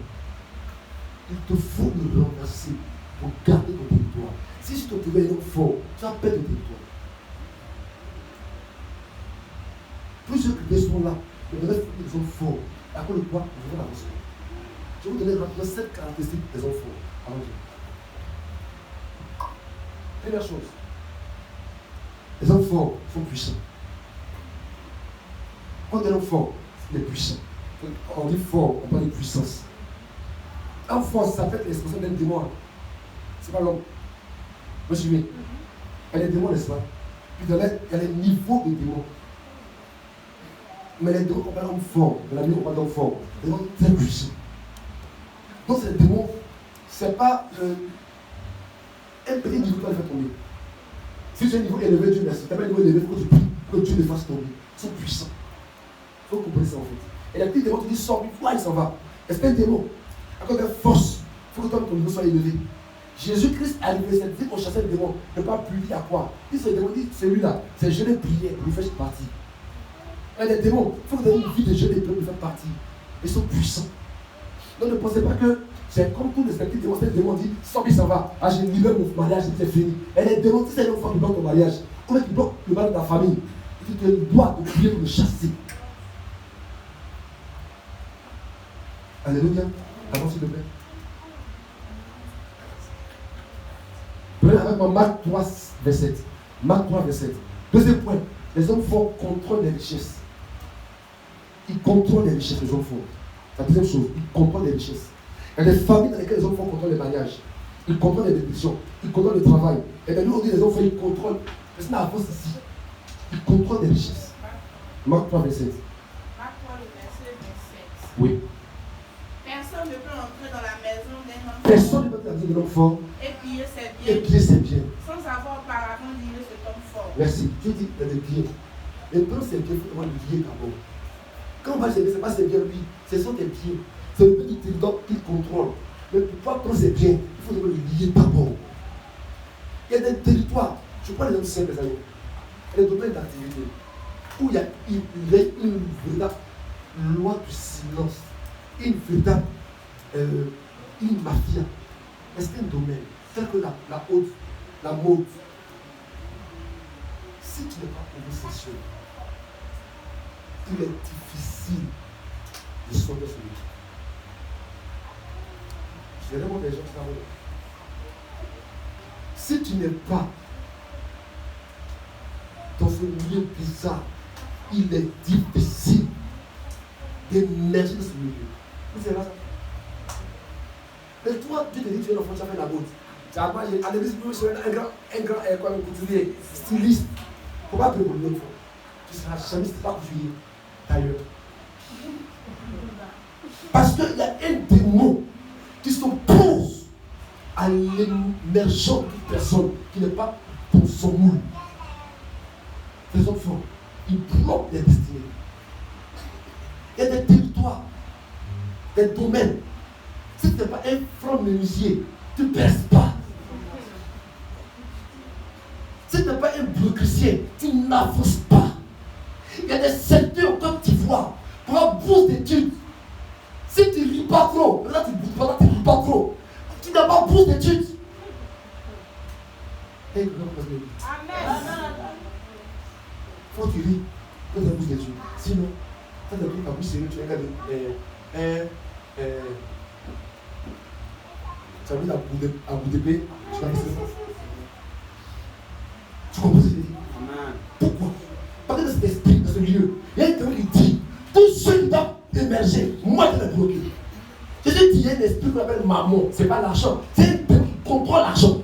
Il te faut le renverser pour garder ton territoire. Si tu te trouves un homme fort, tu vas perdre ton territoire. Plusieurs chrétiens sont là, mais ils sont forts. À cause de quoi vous allez avancer. Je vais vous donner rapidement 7 caractéristiques des hommes forts. Allons-y. Première chose, les hommes forts sont puissants. Quand un homme fort, il est puissant. On dit fort, on parle de puissance. Un fort, ça peut être l'expression d'un démon. C'est pas l'homme. Vous suivez? Il y a les démons, n'est-ce pas? Puis il y a les niveaux de démons. Mais les démons, on parle d'hommes forts. Dans la Bible, on parle d'hommes forts. Des démons très puissants. Donc, ces démons, c'est pas un petit niveau qui va le faire tomber. Si tu as un niveau élevé, Dieu merci. Tu n'as pas un niveau élevé, il faut que tu pries que Dieu le fasse tomber. Ils sont puissants. Il faut comprendre ça en fait. Et les petits démons, tu dis sors, il s'en va. Est-ce qu'un démon, à cause de force, il faut que ton niveau soit élevé. Jésus-Christ est arrivé, c'est dit qu'on chassait le démon, ne pas punir à quoi? Il se demande, celui-là, c'est jeûne et prière, pour lui faire partie. Et les démons, il faut que tu aies une vie de jeûne et prière pour lui faire partie. Ils sont puissants. Donc ne pensez pas que c'est comme tous les petits démons, c'est le démon dit, sors, il s'en va. Ah, j'ai libéré mon mariage, c'est fini. Et les démons, si c'est une femme qui bloque ton mariage, ou qui bloque le mal de ta famille, tu te dois de prier pour le chasser. Alléluia. Avance s'il te plaît. Prenez avec moi Marc 3, verset. Marc 3, verset. Deuxième point. Les hommes forts contrôlent les richesses. Ils contrôlent les richesses, les hommes forts. La deuxième chose, ils contrôlent les richesses. Il y a des familles dans lesquelles les hommes forts contrôlent les mariages. Ils contrôlent les dépressions. Ils contrôlent le travail. Et bien nous, on dit les hommes forts, ils contrôlent. Mais c'est la force ici. Ils contrôlent les richesses. Marc 3, verset. Marc 3, le verset 27. Oui. Personne ne peut entrer dans la maison d'un homme Personne ne peut entrer dans la maison d'un homme fort et piller ses et biens piller ses biens. sans avoir auparavant lié cet homme fort. Merci. Tu dis qu'il y a des biens. Et prendre ses biens, il faut le lier d'abord. Quand on va chez lui, ce n'est pas ses biens, lui. Ce sont tes biens. C'est le petit territoire qu'il contrôle. Mais pour pouvoir prendre ses biens, il faut le lier d'abord. Il y a des territoires, je prends les hommes simples, les amis. Il y a des domaines d'activité où il y a une véritable loi du silence. Une véritable une mafia. Est-ce qu'un domaine tel que la haute, la mode, si tu n'es pas possession, il est difficile de sortir ce métier. Je demande les gens qui savent. Si tu n'es pas dans ce milieu bizarre, il est difficile d'émerger dans ce milieu. Vous savez ça? Mais toi, tu te dis que tu es l'enfant, tu as fait la mode. Tu as pas, à l'église, tu seras un grand couturier, styliste. Il ne faut pas prier pour l'autre fois. Tu seras jamais pas couturier d'ailleurs. Parce qu'il y a un démon qui s'oppose à l'émergence d'une personne qui n'est pas pour son moule. Les enfants, ils bloquent les destinées. Il y a des territoires, des domaines. Si tu n'es pas un franc menuisier, tu ne perces pas. Si tu n'es pas un bureaucratien, tu n'avances pas. Il y a des secteurs en Côte d'Ivoire pour un bourse d'études. Si tu ne lis pas trop, là tu ne lis pas trop, tu n'as pas bourse d'études. Amen. Faut que tu lis, que tu as bourse d'études. Sinon, Ça, c'est un truc à bouche sérieux, tu regardes tu as mis à Boudébé, tu vas rester. Tu comprends ce que je dis? Pourquoi? Parce que dans cet esprit, dans ce lieu, il y a quelqu'un qui dit tous ceux qui doivent émerger, moi je vais les bloquer. Jésus dit il y a un esprit qu'on appelle mammon, c'est pas l'argent, c'est un esprit qui contrôle l'argent.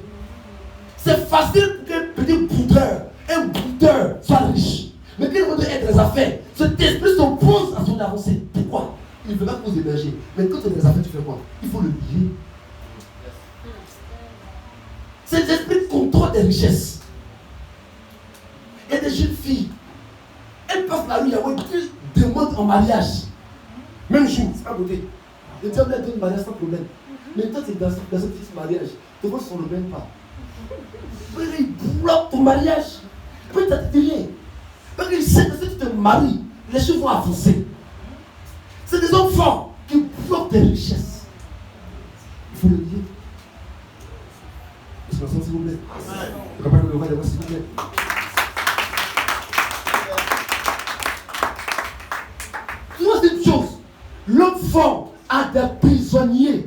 C'est facile pour qu'un petit boudeur, un boudeur soit riche. Mais quand il veut être des affaires, cet esprit s'oppose à son avancée. Pourquoi? Il veut pas que vous émergez. Mais quand tu es des affaires, tu fais quoi? Il faut le lier. C'est l'esprit qui contrôle des richesses. Il y a des jeunes filles, elles passent la nuit, elles demandent en mariage. Même jour, c'est pas beauté. Le diable leur donne mariage sans problème. Mais toi, tu es dans ce petit mariage. Tes voix ne sont même pas. Il bloque ton mariage. Puis tu ne te dis rien. Parce qu'il sait que si tu te maries, les choses vont avancer. C'est des hommes forts qui bloquent tes richesses. Il faut le dire. S'il vous plaît. Je rappelle le roi des voix, s'il vous plaît. Tu vois, c'est une chose. L'homme fort a des prisonniers.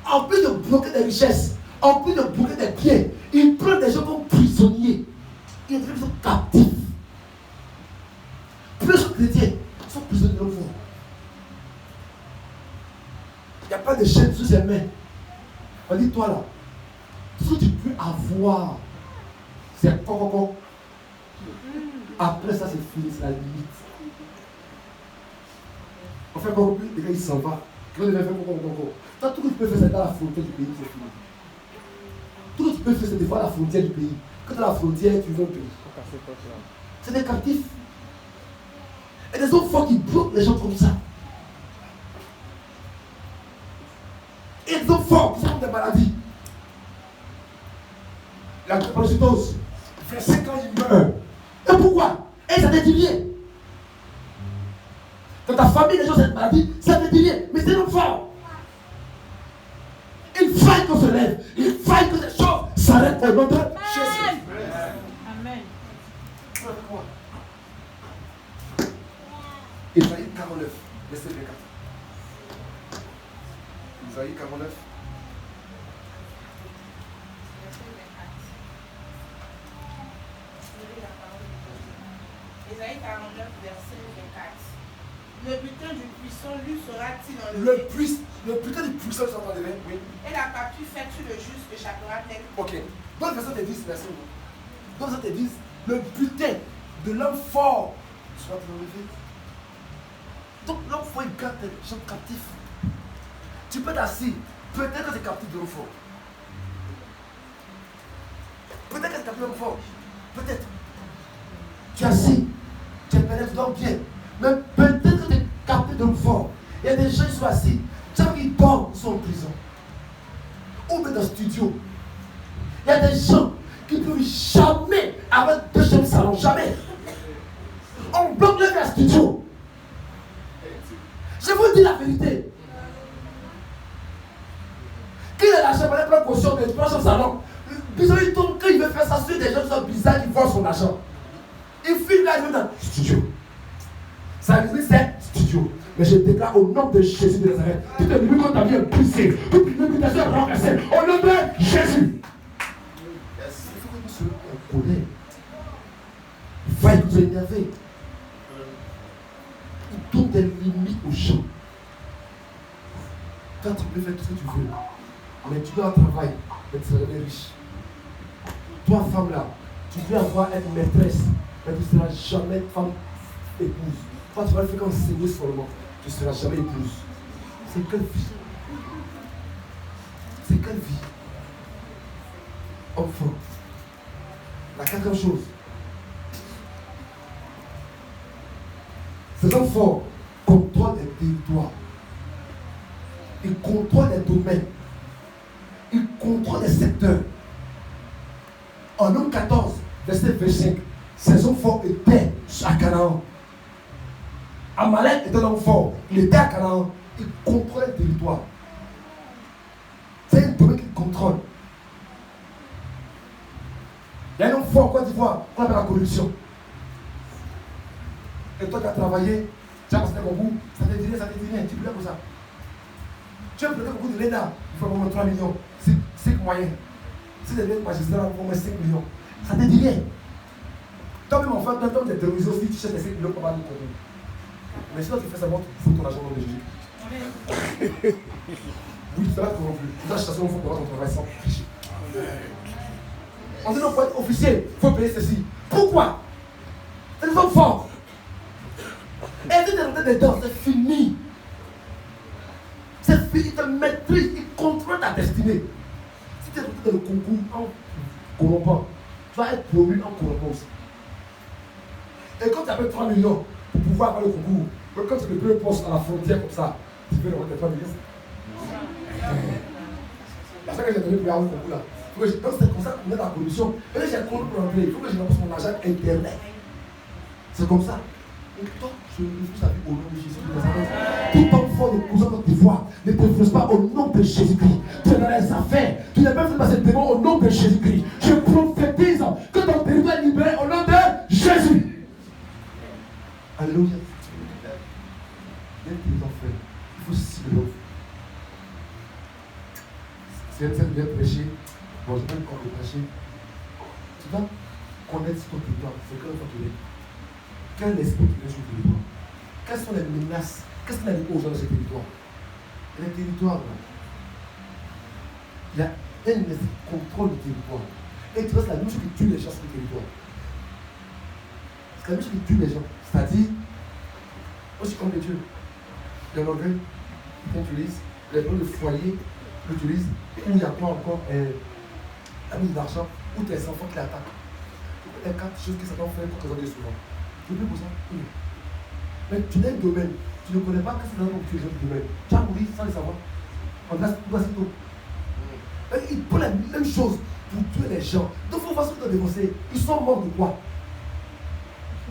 En plus de bloquer des richesses, en plus de bloquer des pieds, il prend des gens comme prisonniers. Il est sont captifs. Plus chrétiens sont prisonniers de l'homme fort. Il n'y a pas de chaîne sous ses mains. On dit, toi là, tout ce que tu peux avoir, c'est quoi. Après ça, c'est fini, c'est la limite. On fait encore plus, les gars, ils s'en vont. Quand on fait encore. Toi, tout ce que tu peux faire, c'est dans la frontière du pays, c'est fini. Tout ce que tu peux faire, c'est de voir la frontière du pays. Quand tu as la frontière, tu veux un pays. C'est des captifs. Et des hommes forts qui bloquent les gens comme ça. Et des hommes forts qui ont des maladies. La drépanocytose, il fait 5 ans, il meurt. Et pourquoi? Et ça t'est lié. Dans ta famille, les gens ont cette maladie, ça t'est lié. Mais c'est un homme fort. Il faille qu'on se lève. Il faille que les choses s'arrêtent au nom de Jésus. Amen. Isaïe 49, verset 24. Isaïe 49. Isaïe 49, verset 24. Le butin du puissant lui sera-t-il dans Le butin du puissant sera dans les mains, oui. Et la captive faite le juste échappera-t-elle? Ok. Dans le verset 10, verset 1. Dans le verset 10, le butin de l'homme fort sera enlevé. Donc l'homme fort, il garde des gens captifs. Tu peux être assis. Peut-être que tu es captif de l'homme fort. Peut-être que tu es captif de l'homme fort. Peut-être. Tu es assis. Tu es pénètre, tu dors bien. Mais peut-être que tu es captif de l'homme fort. Il y a des gens qui sont assis. Tu sais qu'ils dorment, ils sont en prison. Ou même dans le studio. Il y a des gens qui ne peuvent jamais avoir 2 chambres salon. Jamais. On bloque le gars studio. Je vous dis la vérité. Qui a l'argent pour aller prendre caution de 3 chambres salon? Bizarre, il tombe quand il veut faire ça sur des gens qui sont bizarres qui volent son argent. Il filme là, il veut dans le studio. Ça veut dire c'est studio. Mais je déclare au nom de Jésus de Nazareth, toute limite qu'on t'a bien poussé, toute limitation renversée, au nom de Jésus. Il faut que nous soyons en colère. Il faut être énervé. Il donne des limites aux gens. Quand tu peux faire tout ce que tu veux, mais tu dois travailler, mais tu seras riche. Toi, femme là, tu peux avoir une maîtresse, mais tu ne seras jamais femme épouse. Toi, tu vas le faire enseigner seulement. Tu ne seras jamais épouse. C'est quelle vie? C'est quelle vie? Enfant. La 4e chose. Ces enfants contrôlent les territoires. Ils contrôlent les domaines. Ils contrôlent les secteurs. En Nombre 14, verset 25, ces enfants étaient à Canaan. Amalek était un homme fort. Il était à Canaan. Il contrôlait le territoire. C'est un domaine qu'il contrôle. Il y a un homme fort en Côte d'Ivoire qu'on appelle la corruption. Et toi, tu as travaillé, tu as passé un concours, ça te dit rien, tu pleures pour ça. Tu as pris le concours de l'ENA, il faut au moins 3 millions, 5 moyens. Si tu es magistrat, il faut au moins 5 millions. Ça te dit rien. Toi-même, en fait, dans ton terrorisé aussi, tu cherches les 5 millions pour avoir le concours. Mais sinon, tu fais ça, tu fous ton argent dans le Jésus. Oui, ça va te corrompre. Tu dois chercher un fonds pour avoir ton travail sans tricher. On dit non, pour être officier, il faut payer ceci. Pourquoi? C'est des hommes forts. Et si tu es rentré dedans, c'est fini. C'est fini, il te maîtrise, il contrôle ta destinée. Si tu es rentré dans le concours en corrompant, tu vas être promu en corrompant aussi. Et quand tu as fait 3 millions pour pouvoir avoir le concours, mais quand tu le premier poste à la frontière comme ça, tu peux rentrer 3 millions. C'est ça que j'ai donné pour avoir le concours là. Donc c'est comme ça qu'on met dans la corruption. Et là j'ai un compte pour rentrer. Il faut que je rembourse mon argent internet. C'est comme ça. Et toi, je refuse la vie au nom de Jésus de Nazareth. Tout homme fort de cousin de tes voix ne te refuse pas au nom de Jésus-Christ. Tu es dans les affaires. Tu n'es pas fait passer le démon au nom de Jésus-Christ. Je prophétise que ton territoire est libéré au nom de Jésus. Alléluia. Il y a des enfants. Il faut cibler l'autre. Si elle vient prêcher, bon, je vais encore le prêcher. Tu dois connaître ton territoire. C'est que ton territoire. Quel esprit tu es sur le territoire? Quelles sont les menaces? Qu'est-ce qu'on a dit aux gens de ce territoire? Les territoires, là. Il y a un esprit qui contrôle le territoire. Et tu vois, c'est la même chose qui tue les gens sur le territoire. C'est la même chose qui tue les gens. C'est-à-dire, aussi comme les dieux. Les l'orgueil, ils utilisent, les gens de foyer l'utilisent, où il n'y a pas encore la mise d'argent, ou tes enfants qui l'attaquent. Les 4 choses que ça doit faire pour présenter souvent. Tu veux pour ça? Oui. Mais tu n'as un domaine, tu ne connais pas que c'est dans ton domaine. Tu as mouru sans le savoir. On a tout. Ils font la même chose pour tuer les gens. Donc il faut voir ce qu'ils ont dénoncé. Ils sont morts de quoi?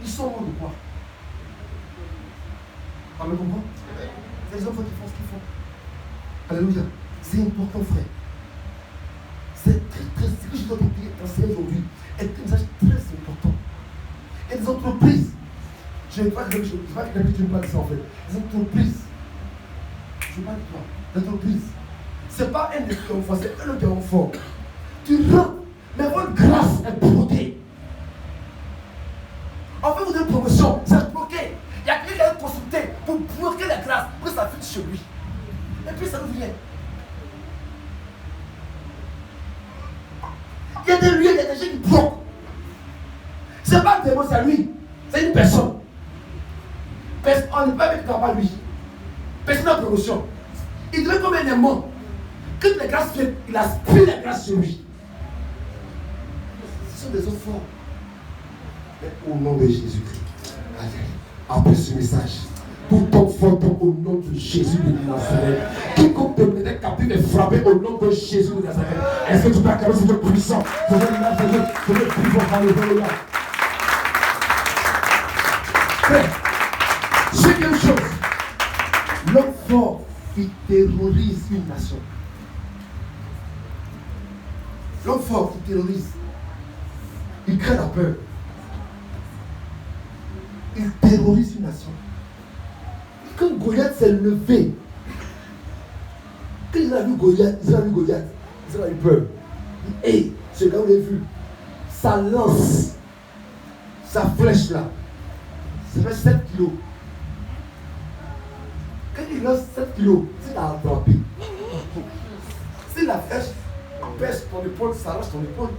Ils sont morts de quoi? On me comprend? C'est les enfants qui font ce qu'ils font. Alléluia. C'est important, frère. C'est très, ce que je dois t'enseigner aujourd'hui est un message très important. Et des entreprises, je ne vais pas dire que tu ne pas dire ça en fait. Les entreprises, je ne parle pas de toi, l'entreprise, ce n'est pas un esprit enfant, c'est un autre enfant. Tu rentres, mais votre grâce est bloquée. En fait, vous avez une promotion, c'est bloqué. Il y a quelqu'un qui a consulté pour bloquer la grâce, pour que ça finisse chez lui. Et puis ça nous vient. Il y a des lieux, il y a des gens qui bloquent. Ce n'est pas un démon, c'est lui. C'est une personne. On ne peut pas mettre à lui. Personne n'a promotion. Il devait comme un aimant. Quand les grâces viennent, il aspire la grâce sur lui. Ce sont des hommes forts. Mais au nom de Jésus-Christ, après ce message, tout homme fort au nom de Jésus de Nazareth. Quiconque te mettait captif est frappé au nom de Jésus de Nazareth. Est-ce que tu peux acclamer ce Dieu puissant? Ce Dieu merveilleux, ce Dieu puissant, alléluia. Deuxième chose, l'homme fort qui terrorise une nation. L'homme fort qui terrorise, il crée la peur. Il terrorise une nation. Quand Goliath s'est levé, quand ils ont vu Goliath, ils ont eu peur. Et ce gars, vous l'avez vu, sa lance, sa flèche là, ça fait 7 kilos. Quand il lance 7 kilos, c'est à attraper. Si la flèche pèse ton épaule, ça arrache ton épaule.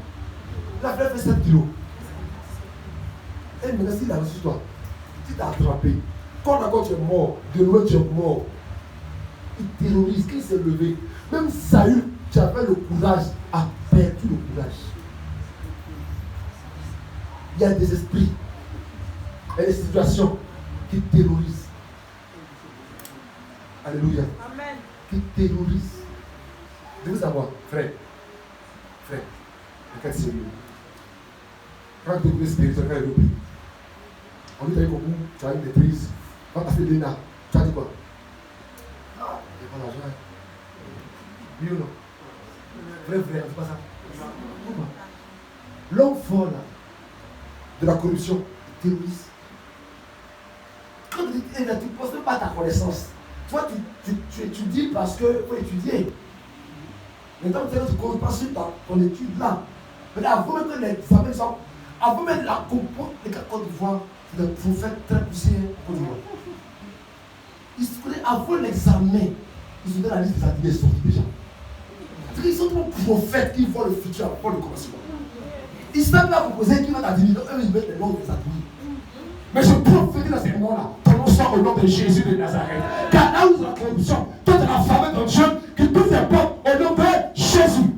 La flèche fait 7 kilos. Et maintenant, s'il a reçu toi, tu t'as attrapé. Quand d'accord tu es mort, de loin tu es mort. Il terrorise, quand il s'est levé. Même Saül, tu avais le courage, a perdu le courage. Il y a des esprits et des situations qui terrorisent. Alléluia. Amen. Qui terrorisent. Je veux savoir, frère, regarde sérieux. Quand tu es plus spirituel, quand tu es on dit, tu as une maîtrise. Quand tu as fait l'ENA, tu as dit quoi? Ah, il n'y a pas l'argent. Oui ou non? Vrai, on ne fait pas ça. Pourquoi? L'homme fort là, de la corruption, terroriste. tu ne poses même pas ta connaissance. Toi, tu étudies parce qu'il faut étudier. Maintenant, tu ne comptes pas sur ton étude là. Mais avant même que l'examen soit, avant même la compote, les gars Côte d'Ivoire, c'est des prophètes très poussés Côte d'Ivoire. Ils se connaissent avant l'examen. Ils ont donné la liste des ateliers sortis déjà. Ils sont trop prophètes qui voient le futur avant le commencement. Ils savent là vous poser qui va t'admirer. Eux, ils mettent les noms des ateliers. Mais je prophétise dans ces moments-là. Ton nom soit au nom de Jésus de Nazareth. Car là où il y a la corruption, toi tu as la faveur de Dieu qui t'ouvre les portes au nom de Jésus.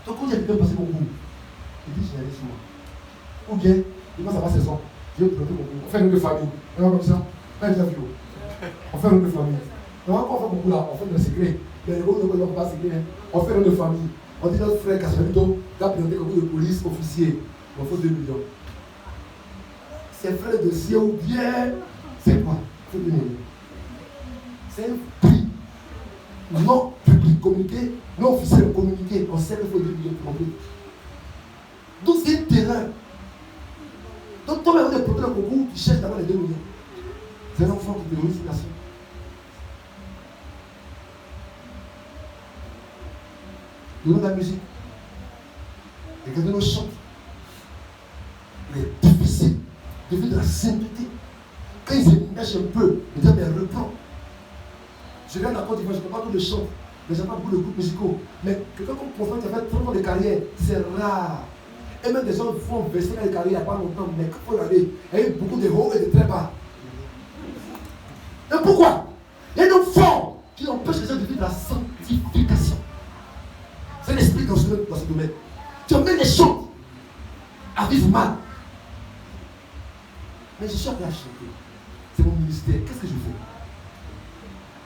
Donc quand il y a quelqu'un passé mon goût, il dit, j'ai allé sur moi. Ou bien, il va savoir ses sons. Je vais planter mon goût. On fait une de famille. On va comme ça. On fait une de famille. On va pas faire beaucoup là. On fait le secret. Mais les gars ne vont pas secret. On fait une de famille. On dit notre frère Casperito va présenter comme de police officier. On fait 2 millions. C'est frère de dossier ou bien. C'est quoi? Il faut donner. C'est un prix. Non public communiqué, non officiel communiqué. On sait qu'il faut 2 millions pour remplir. Donc c'est une terreur. Donc toi-même, vous êtes pour le concours, tu cherches d'avoir les 2 millions. C'est un enfant qui terrorise la nation. Donnons de la musique. Regardez nos chants. Il est difficile de vivre de la sainteté. Quand ils émergent un peu, ils disent mais reprends. Je viens de la Côte d'Ivoire, je ne connais pas tous les chants, mais j'aime pas beaucoup de groupes musicaux. Mais quelqu'un comme prophète qui a fait 30 ans de carrière, c'est rare. Et même des gens font baisser la carrière il n'y a pas longtemps, mais il faut regarder, il y a eu beaucoup de hauts et de très bas. Et pourquoi? Il y a une forme qui empêche les gens de vivre la sanctification. C'est l'esprit dans ce domaine. Tu emmènes les gens à vivre mal. Mais je suis appelé à chanter. C'est mon ministère. Qu'est-ce que je fais?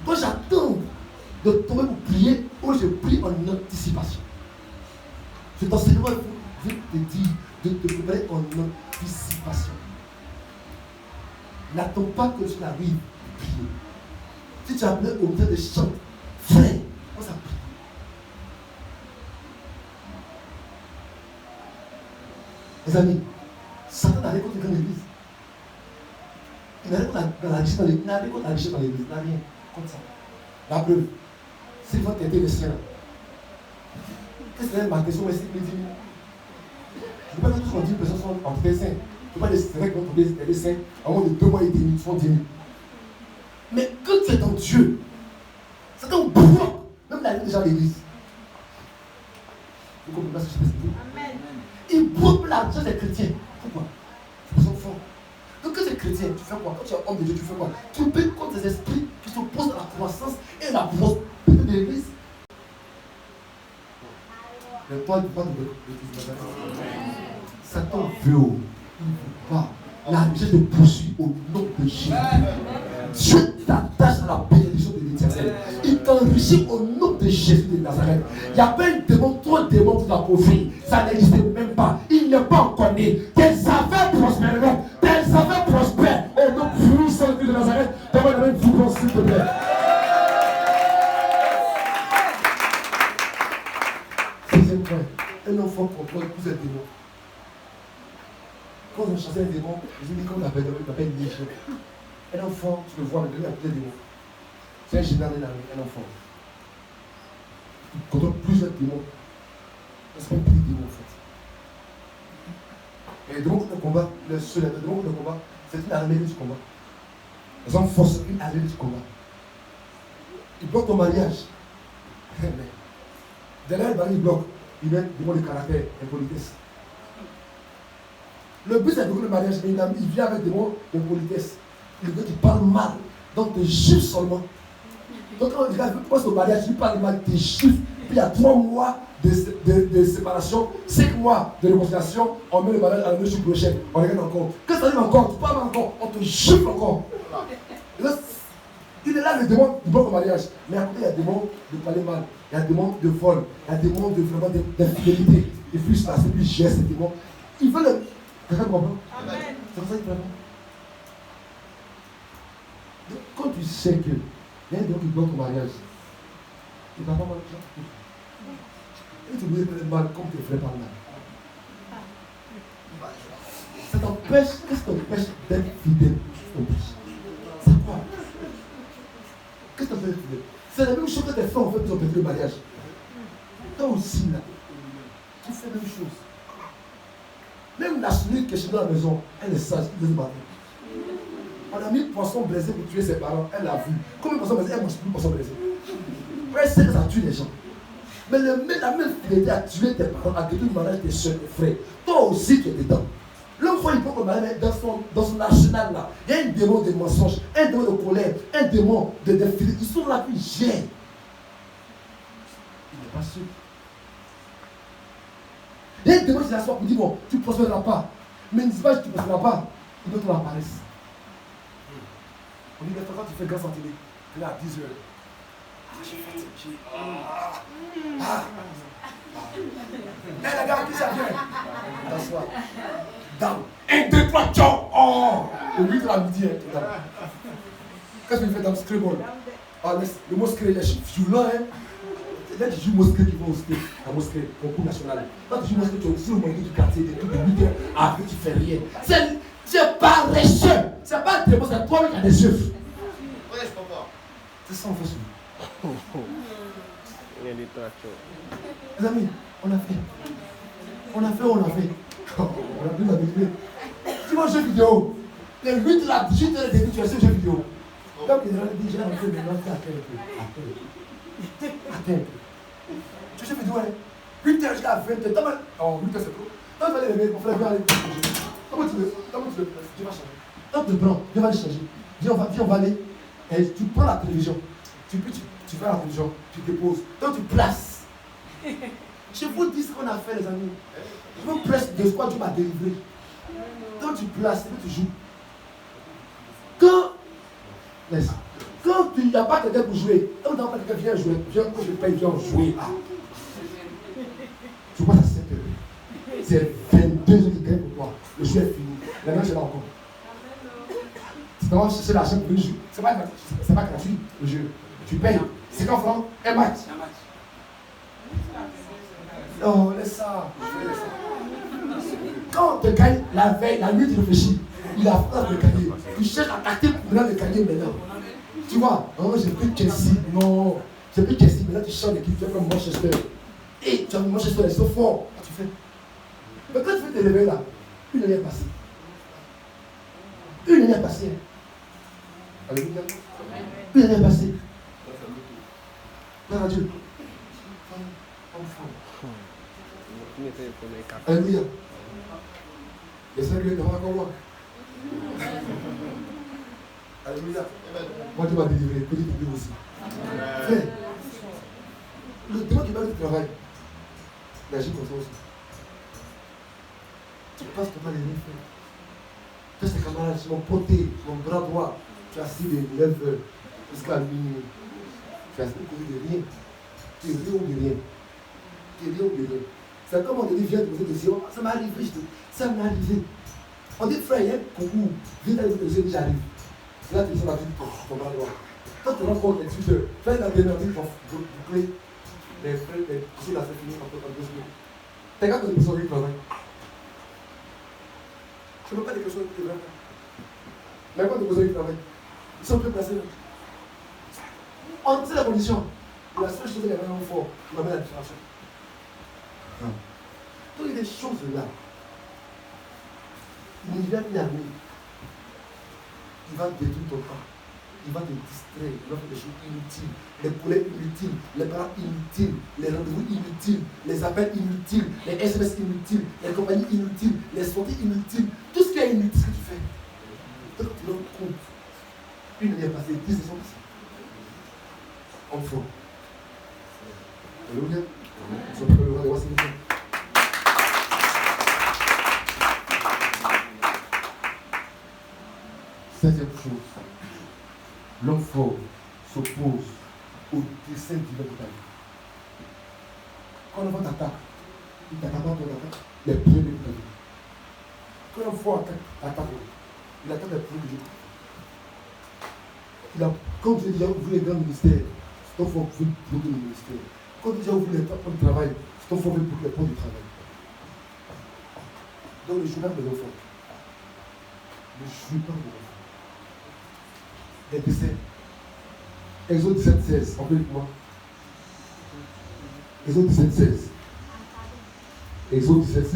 Moi j'attends de tomber pour prier ou je prie en anticipation. Cet enseignement, je te dis de te préparer en anticipation. N'attends pas que cela arrive pour prier. Si tu as appelé au milieu de chant, frère, on ça prie. Les amis, Satan n'a rien contre l'église. Il n'a rien contre la richesse dans l'église. Il n'a rien contre la richesse dans l'église. Il n'a rien contre ça. La preuve, s'il faut t'aider le ciel, qu'est-ce que c'est ma question? Mais c'est que 10 000. Je ne veux pas que tous les 10 personnes sont en très sains. Je ne veux pas espérer qu'on trouve des saints à moins de 2 mois et demi, ils sont 10 000. Mais quand tu es dans Dieu, c'est un pouvoir, même la déjà l'église. Vous comprenez pas ce que je dis? Amen. Il bloque l'argent des chrétiens. Pourquoi? Ils sont forts. Donc quand tu es chrétien, tu fais quoi? Quand tu es homme de Dieu, tu fais quoi? Tu peux contre des esprits qui s'opposent à la croissance et la prospérité de l'église. Mais toi, tu parles de l'église. Satan veut, il ne veut pas. La richesse te poursuit au nom de Jésus. Dieu t'attache à la bénédiction de l'Éternel. Il t'enrichit au nom de Jésus de Nazareth. Il n'y a pas un démon, 3 démons pour la pauvreté. Ça n'existe même pas. Il n'est pas encore né. Tes affaires prospéreront. Tes affaires prospèrent au nom puissant de Nazareth. Donne-moi la même vibrance, s'il te plaît. Deuxième point. Un enfant contrôle plusieurs démons. Quand on chassait un démon, je dis qu'on appelle Légion. Un enfant, tu le vois, mais il y a plusieurs démons. C'est un général, un enfant. Il contrôle plusieurs démons. C'est pas un petit démon en fait. Et les démons contre le combat, le démon contre le combat, c'est une armée du combat. Ils ont forcé une armée du combat. Ils bloquent ton mariage. Derrière le baril, ils bloquent. Ils mettent des mots de caractère, impolitesse. Le but c'est de le mariage, mais il vient avec des mots de politesse. Le gars qui parle mal, donc te juge seulement. Donc quand il passe au mariage, il parle mal, te juge. Puis il y a 3 mois de séparation, 5 mois de réconciliation, on met le mariage à la noche prochaine, on regarde encore. Quand ça arrive encore, tu parles encore, on te juge encore. Et là, il est là le démon du bon mariage. Mais après, il y a des démons de parler mal, il y a des démons de vol, il y a des démons de vraiment d'infidélité. Ils fuient là, c'est plus gère ces démons. Ils veulent. Quelqu'un comprend? C'est pour ça qu'il fait. Donc, quand tu sais que il y a un démon qui bloque ton mariage, tu n'as pas mal de gens. Et tu veux parler mal comme tes frères parlent mal. Ça t'empêche, qu'est-ce qui t'empêche d'être fidèle compris. C'est quoi? Qu'est-ce que tu as fait? C'est la même chose que tes frères ont fait pour perdu le mariage. Toi aussi, là, tu fais la même chose. Même la chenille qui est chez nous à la maison, elle est sage, elle est matin. On a mis le poisson braisé pour tuer ses parents, elle l'a vu. Comme le poisson braisé, elle ne mange plus le poisson braisé. Elle sait que ça tue les gens. Mais la même fidélité a tué tes parents, a détruit le mariage de tes soeurs, tes frères. Toi aussi, tu es dedans. L'homme voit, il peut mariage dans son arsenal là. Il y a un démon de mensonge, un démon de colère, un démon de fidélité. Ils sont là, puis ils gèrent. Il n'est pas sûr. Il y a un démon qui s'assoit pour dire bon, tu ne prospéreras pas. Mais il ne dit pas que tu ne prospéreras pas. Il veut que tu apparaisses. On dit, mais quand tu fais grâce en télé, tu es là à 10 heures. Ah, j'ai fatigué. Eh, la gars, qui ça vient? T'assois. Down. 1, 2, 3, ciao. Oh! Au 8 de la midi, hein. Qu'est-ce que tu fais dans le scribble? Ah, le mot scribble, est violent, hein. Là, tu joues mosquée qui va au script, la mosquée, concours national. Quand tu joues mosquée, tu es aussi au milieu du quartier, des trucs de 8 heures, après tu fais rien. C'est pas paresseux. C'est pas un démon, c'est toi qui as des yeux. Ouais, je comprends. C'est ça, on fait ça. Il y a des tractions. Les amis, on a fait. On a fait. On a pris la vidéo. Tu vois, jeu vidéo. Les 8 de la 18 heures de début, tu as ce jeu vidéo. Donc, il a dit, j'ai rentré maintenant, attends un peu. Tu sais, vidéo, 8 heures jusqu'à 20 heures. Oh, 8 heures, c'est trop. Quand tu vas les lever, on fait la vie aller. Comment tu le fais? Tu vas changer. Quand tu le prends, viens, on va aller changer. Viens, on va aller. Et tu prends la télévision. Tu fais la télévision, tu déposes. Donc, tu places. Je vous dis ce qu'on a fait, les amis. Je vous place de quoi tu m'as délivré. Donc, tu places et tu joues. Quand il n'y a pas quelqu'un pour jouer, quand il n'y a pas quelqu'un qui vient jouer, viens que je paye, viens jouer. Ah. Je vois ça, c'est 22 heures de gain pour toi. Le jeu est fini. Maintenant, je l'ai encore. C'est donc chercher l'argent pour le jeu. C'est pas gratuit, le jeu. Tu payes. 50 francs, un match. Non, laisse ça. Quand on te gagne la veille, la nuit, tu réfléchis. Il a peur de gagner. Tu cherches à tacter pour le gagner maintenant. Tu vois, oh, j'ai pris Chelsea. Non, j'ai pris Chelsea. Maintenant, tu changes d'équipe. Tu fais comme Manchester. Et tu as vu Manchester, ils sont forts. Tu fais. Mais quand tu fais te lever là, une année est passée. Une année est passée. Alléluia. Une année est passée. Gloire à Dieu. Alléluia. Et ça lui est devant encore moi. Alléluia. Moi, tu m'as délivré. Que Dieu te délivre aussi. Frère, le démon qui va du travail, il agit comme ça aussi. Tu passes ton temps à les faire. Tous tes camarades, mon poté, mon bras droit, tu as assis de 9 heures jusqu'à minuit. Tu as assis de rien. Tu es rien ou de rien. Tu es rien ou de rien. C'est comme on te dit, viens te poser des questions. Ça m'est arrivé, ça m'est arrivé. On dit, frère, il y a un concours. Viens d'aller poser des questions, j'arrive. C'est là que tu es ton bras droit. Quand tu rends compte, les tuteurs, fais la bénédiction pour boucler les frais, les coups là, c'est fini en 2 secondes. T'es capable de poser au travail. Je ne veux pas des questions qui te viennent. Mais pas de poser au travail. Ils sont plus placés. On sait la condition. La seule chose qui est vraiment fort, on va mettre la différence. Donc il y a des choses là. Il vient une armée. Il va détruire ton temps. Il va te distraire. Il va faire des choses inutiles. Les poulets inutiles. Les parents inutiles. Les rendez-vous inutiles. Les appels inutiles. Les SMS inutiles. Les compagnies inutiles. Les sorties inutiles. Tout ce qui est inutile, ce que tu fais. Donc tu te rends compte. Une année passée, 10 ans passées. Enfant. Alléluia. Nous sommes le roi des rois, c'est le Septième chose, l'homme fort s'oppose au dessein divin de ta vie. Quand l'enfant t'attaque, il t'attaque pas ton attaque, les premiers de ta vie. Quand l'homme fort attaque, il attaque les premiers de Dieu. Quand tu as déjà ouvert les grands ministères, c'est ton fort veut bloquer le ministère. Quand tu as déjà ouvert les portes du travail, c'est ton fort veut bloquer les portes du travail. Donc le journal de l'enfant. Le journal de l'enfant. des décès. Exode 17, 16. On peut avec moi. Exode 17, 16. Exode 17, 16.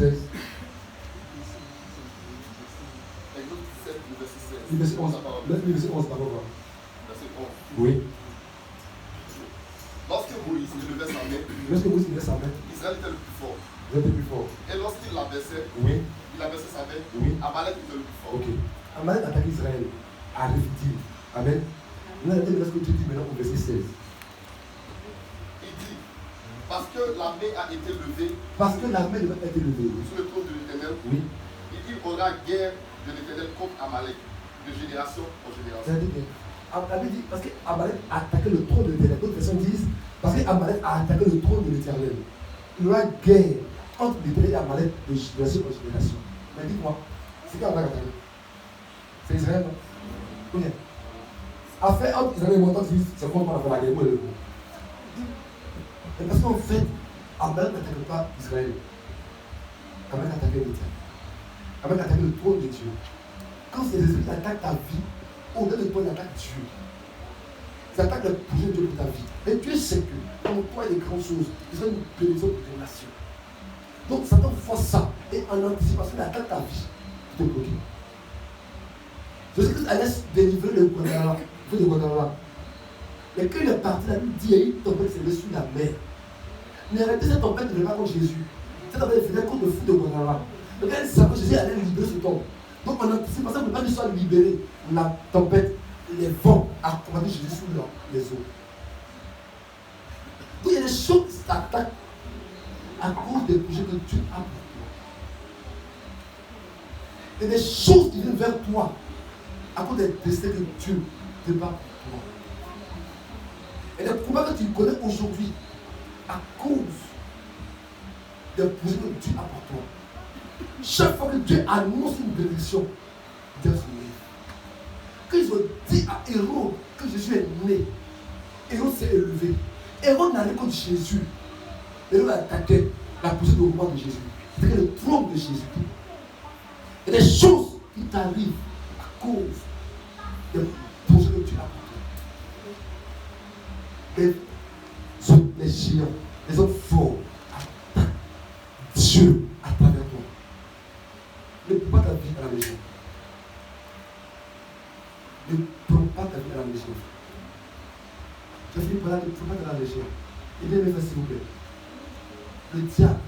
Exode 17, le verset 16. Le verset 11. Le verset 11, d'abord. Verset 11. Oui. Lorsque Moïse levait sa main, Lorsque Moïse levait sa main, Israël était le plus fort. vous êtes le plus fort. Et lorsqu'il l'abaissait, Oui. il abaissait sa main, Oui. Amalek était le plus fort. Ok. Amalek attaque Israël. Arrive-t-il. Amen. Nous allons dire ce que tu dis maintenant au verset 16. Il dit, parce que la main a été levée Parce que la main de l'autre a été levée. sur le trône de l'Éternel, Oui. il aura guerre de l'Éternel contre Amalek, de génération en génération. C'est-à-dire que, Amalek dit, parce qu'Amalek a attaqué le trône de l'Éternel. D'autres personnes disent, parce qu'Amalek a attaqué le trône de l'Éternel. Il y aura guerre entre l'Éternel et Amalek de génération en génération. Mais dites-moi, c'est qui Amalek a attaqué? C'est Israël, non? Oui. Affaire entre Israël et moi, c'est comment on va faire la guerre. Et parce qu'en fait, Amalek n'attaque pas Israël. Amalek a attaqué l'Éternel. Amalek a attaqué le trône de Dieu. Quand ces esprits attaquent ta vie, au-delà de toi, ils attaquent Dieu. Ils attaquent le projet de Dieu pour ta vie. Et Dieu sait que, en toi, il y a des grandes choses. Ils sont une bénédiction pour tes nations. Donc, Satan force ça. Et en anticipation, il attaque ta vie pour te bloquer. Jésus-Christ allait délivrer le Guadalajara. Il faut de Guadalajara. Mais quand il est parti, la Bible dit, il y a une tempête qui s'est levée sur la mer. Mais arrêtez, cette tempête ne venait pas contre Jésus. Cette tempête venait contre le fou de Guadalajara. Donc, elle savait que Jésus allait libérer ce tombe. Donc, en anticipation, on ne peut pas juste libérer la tempête, les vents, à commander Jésus sur les eaux. Donc, il y a des choses qui s'attaquent à cause des projets que Dieu a pour toi. Il y a des choses qui viennent vers toi à cause des destins que Dieu prépare pour toi. Et des problèmes que tu connais aujourd'hui à cause des projets que Dieu a pour toi. Chaque fois que Dieu annonce une bénédiction, Dieu se lève. Quand ils ont dit à Hérode que Jésus est né, Hérode s'est élevé. Hérode n'allait contre Jésus. Hérode attaquait la position de roi de Jésus. C'était le trône de Jésus. Il y a des choses qui t'arrivent à cause des projets que Dieu a pour toi. Les géants, les hommes forts attaquent Dieu à travers toi. Ne prends pas ta vie à la légère. Ne prends pas ta vie à la légère. Je finis par là, ne prends pas à la légère. Et bien, mes frères, s'il vous plaît. Le diable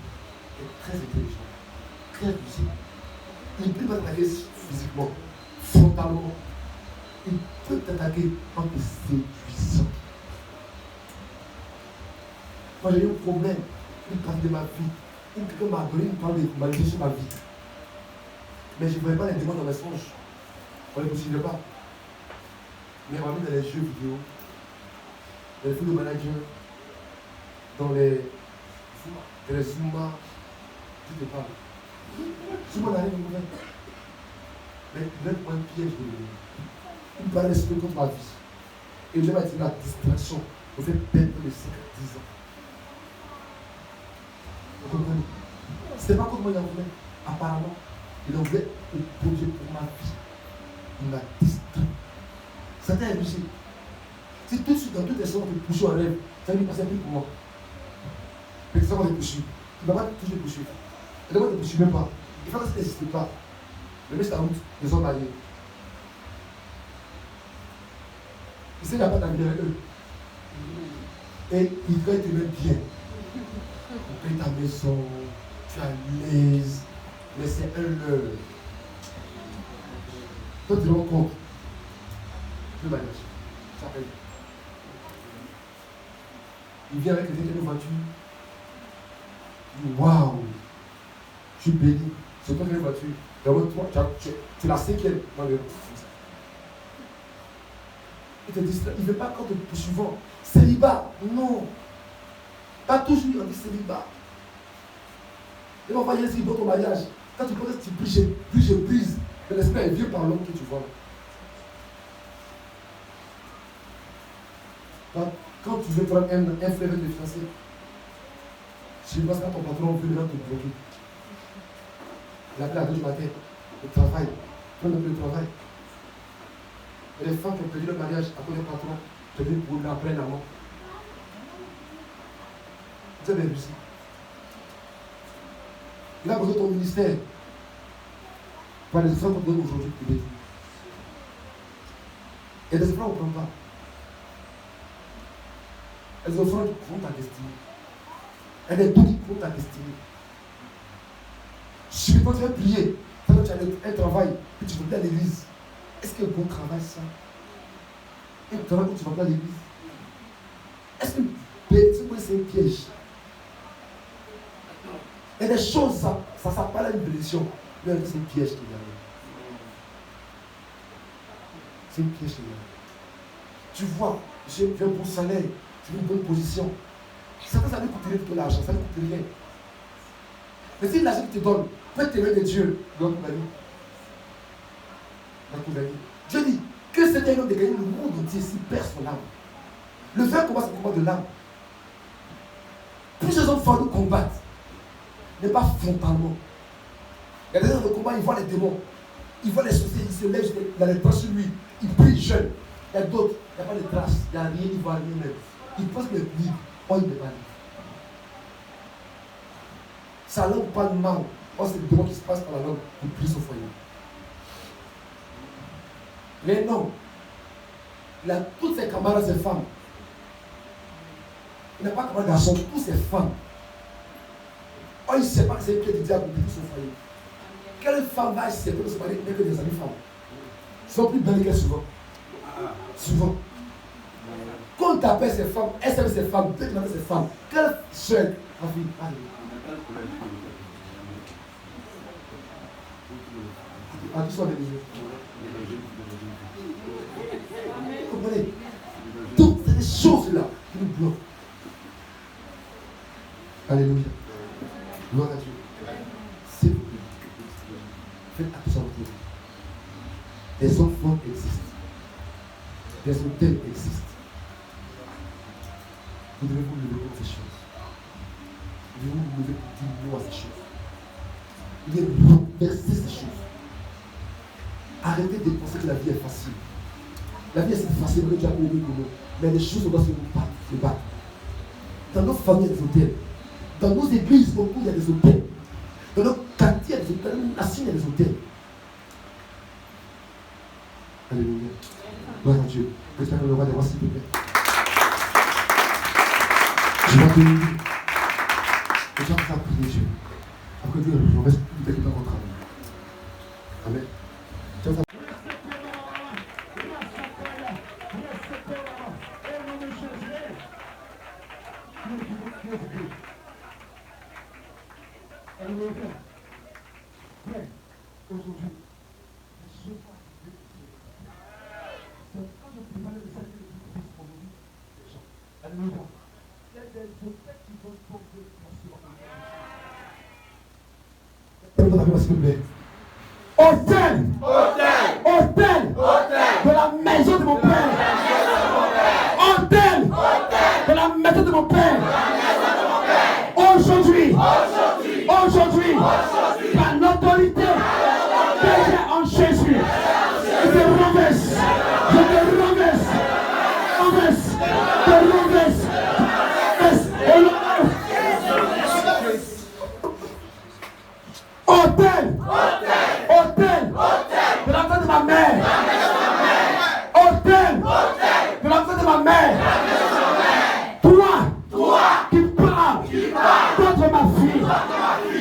est très intelligent, très visible. Il ne peut pas t'attaquer physiquement, frontalement. Il peut t'attaquer en te séduisant. Moi, j'ai eu un problème, une partie de ma vie, où quelqu'un m'a donné une parole de malédiction sur ma vie. Mais je ne voyais pas les démons dans mes songes. On ne les poursuivait pas. Mais on m'a mis dans les jeux vidéo, dans les football managers, dans les Zumba, tout est pas. Souvent on arrive au mauvais. Mais même pour un piège de lui. Il va l'esprit contre ma vie. Et Dieu m'a dit la distraction me fait perdre les 5 à 10 ans. Vous comprenez? Ce n'est pas contre moi il en voulait. Apparemment, il en voulait au bon Dieu pour ma vie. Il m'a distrait. Ça t'a abusé. Si tout de suite dans toutes les choses on te pousse en rêve, ça ne passe plus pour moi. Mais ça va te poursuivre. Tu ne vas pas toujours poursuivre. Et d'abord, ne te poursuis même pas. Il faut que ça n'existe pas. Le mec, c'est la route des hommes mariés. Il sait qu'il n'y a pas d'avenir avec eux. Et il doit te mettre bien. Tu payes ta maison, tu as l'aise, mais c'est un leurre. Toi, tu te rends compte. Le mariage. Ça paye. Il vient avec une voiture. Waouh! Je suis béni. C'est toi qui as une voiture. D'abord, toi, tu es la 5e dans le. Il te dit, il ne veut pas quand te poursuivant. Célibat, non. Pas toujours, on dit célibat. Il va envoyer ici dans ton mariage. Quand tu penses que tu brises, je brise. Mais l'esprit est vieux par l'homme que tu vois. Quand tu veux prendre un frère de fiancé, je pense que ton patron veut maintenant te bloquer. Il appelle à 2 du matin, le travail, prends le travail. Il y a des femmes qui ont perdu leur mariage à cause des patrons, qui ont pour la pleine amour. Vous avez réussi. Il a besoin de ton ministère. Par les enfants qu'on donne aujourd'hui, tu veux dire. Il y a des enfants qu'on ne prend pas. Il y a des enfants qui font ta destinée. Il y a des doutes qui font ta destinée. Je ne peux pas te faire prier. Quand tu as un travail, que tu vas à l'église. Est-ce que bon travail ça? Un travail que tu vas à l'église. Est-ce que c'est un piège? Il y a des choses, ça s'appelle une bénédiction. Mais c'est un piège qu'il y a. C'est un piège qu'il y a. Tu vois, j'ai un bon salaire, j'ai une bonne position. Ça ne coûte rien tout l'argent, ça ne coûte rien. Mais si l'argent te donne, peut t'aimer de Dieu, dans ta vie. Dieu dit que c'est un homme de gagner le monde entier s'il perd son âme. Le vrai combat, c'est le combat de l'âme. Plusieurs hommes forts nous combattent, mais pas frontalement. Il y a des gens dans le combat, ils voient les démons, ils voient les sorciers, ils se lèvent, il y a les traces sur lui, ils prient jeune. Il y a d'autres, il n'y a pas de traces, il n'y a rien, ils ne voient rien même. Ils pensent que le livre, oh, il n'est pas libre. Sa langue parle mal. Oh, c'est le démon qui se passe par la langue pour prier son foyer. Mais non, il a toutes ses camarades, ses femmes. Il n'a pas comme un garçon, toutes ses femmes. Oh, il ne sait pas que c'est un pied du diable pour son foyer. Quelle femme va accepter de se marier avec des amis femmes? Ils sont plus belles qu'elles souvent. Souvent. Quand on t'appelle ces femmes, elles s'aiment ces femmes, dès que tu appelles ces femmes, quelle soeur a vu? Ah, tu sois béni. Vous comprenez? Donc, c'est des choses-là qui nous bloquent. Alléluia. Gloire à Dieu. S'il vous plaît, faites attention à vous. Des enfants existent. Des hôtels existent. Vous devez vous lever pour ces choses. Vous devez vous lever pour dire non à ces choses. Vous devez renverser ces choses. Arrêtez de penser que la vie est facile. La vie est si facile que tu as oublié pour nous. Mais les choses, on doit se battre. Dans nos familles, il y a des hôtels. Dans nos églises, beaucoup, il y a des hôtels. Dans nos quartiers, il y a des hôtels. Dans nos nations, il y a des hôtels. Alléluia. Gloire à Dieu. J'espère que le roi des rois, s'il te plaît. Je vais te dire. Les gens vont prier Dieu. Après Dieu, je reste tout avec votre travail. Amen. S'il vous plaît. Hôtel de la maison de mon père. Hôtel de la maison de mon père. Aujourd'hui, par l'autorité que j'ai en Jésus, je te renverse. Hôtel de l'enfant de ma mère. Hôtel de l'enfant de ma mère. Toi qui parles contre ma fille.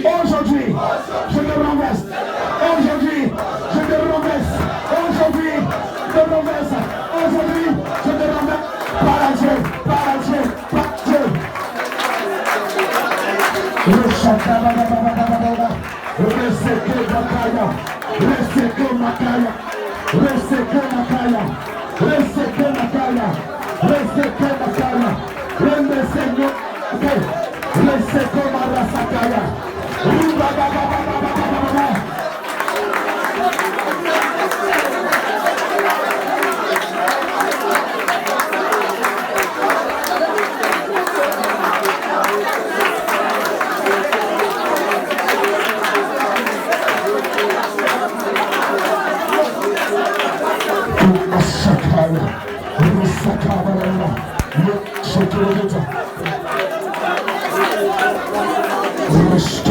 Aujourd'hui, je te renverse. Aujourd'hui, je te renverse. Par Dieu.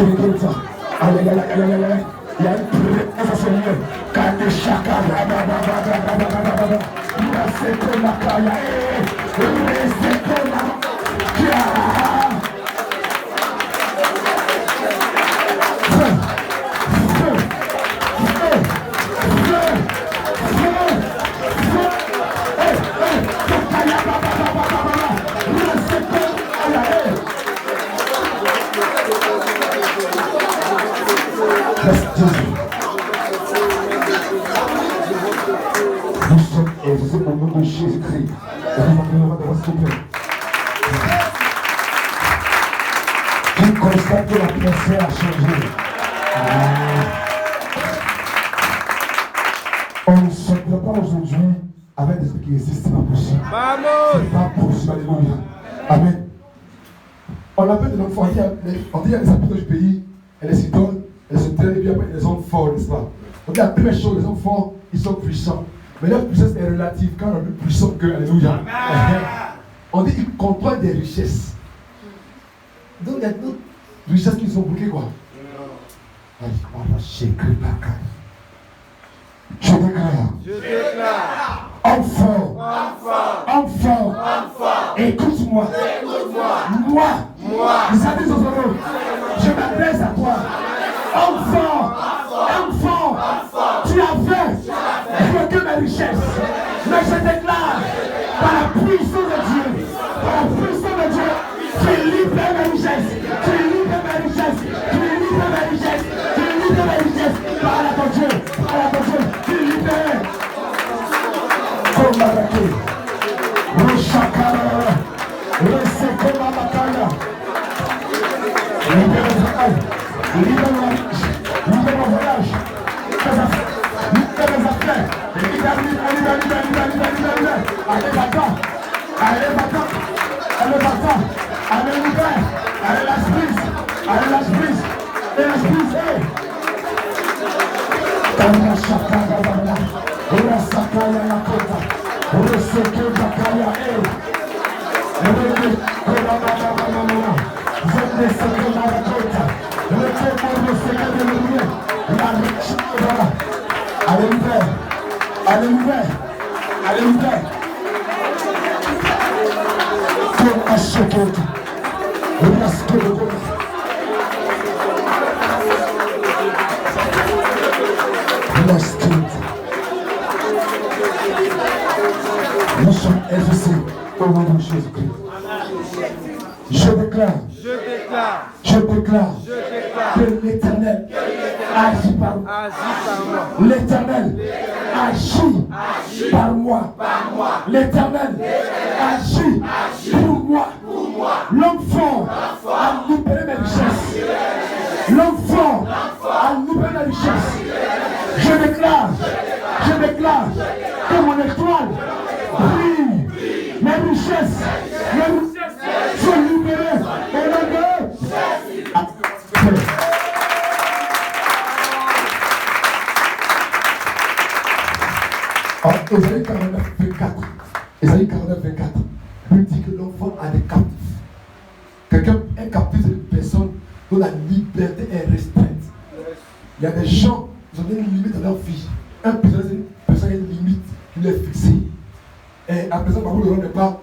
déclare ça. Aïe, aïe, aïe, aïe, aïe. Il y a une présence au milieu. Quand le chaka, c'est que la caille, c'est que la nous sommes exaucés au nom de Jésus-Christ. Qui constate que l'atmosphère a changé. On ne se plaint pas aujourd'hui avec des trucs qui existent, c'est pas possible. C'est pas possible, alléluia. Amen. On appelle des hommes forts. On dit il y a des habitants du pays, et les idoles, elles se traînent, et puis après les hommes forts, n'est-ce pas? Donc la première chose, les hommes forts, ils sont puissants. Mais leur puissance est relative quand on est plus puissant qu'eux, alléluia. On dit qu'ils contrôlent des richesses. Donc il y a d'autres richesses qui sont bloquées, quoi. Je déclare. Enfant. Écoute-moi. Moi. Je m'adresse à toi. Enfant. Tu as fait bloquer mes richesses. Mais je déclare, par la puissance de Dieu, tu libères mes richesses. Parle à ton Dieu. Tu libères. Comme la raquette. Le chakra. Le secours à la taille. Libère mes oreilles. Libère mon voyage. Libère mes affaires. Libère. Allez, va-t'en. Allez, libère. Allez, lâche prise. Allez, libère. Nous sommes exaucés au nom de Jésus-Christ. Je déclare que l'Éternel agit par moi. L'Éternel agit par moi. L'Éternel agit pour moi. L'homme fort a libéré mes richesses. Je déclare que mon étoile brille. Mes richesses sont libérées au nom de Jésus. Ésaïe 49, 24 lui dit que l'enfant a des captifs. Un captif, c'est une personne dont la liberté est restreinte. Il y a des gens qui ont une limite dans leur vie. Un prisonnier, c'est une personne qui a une limite qui lui est fixée. Et à présent, par contre, le n'est pas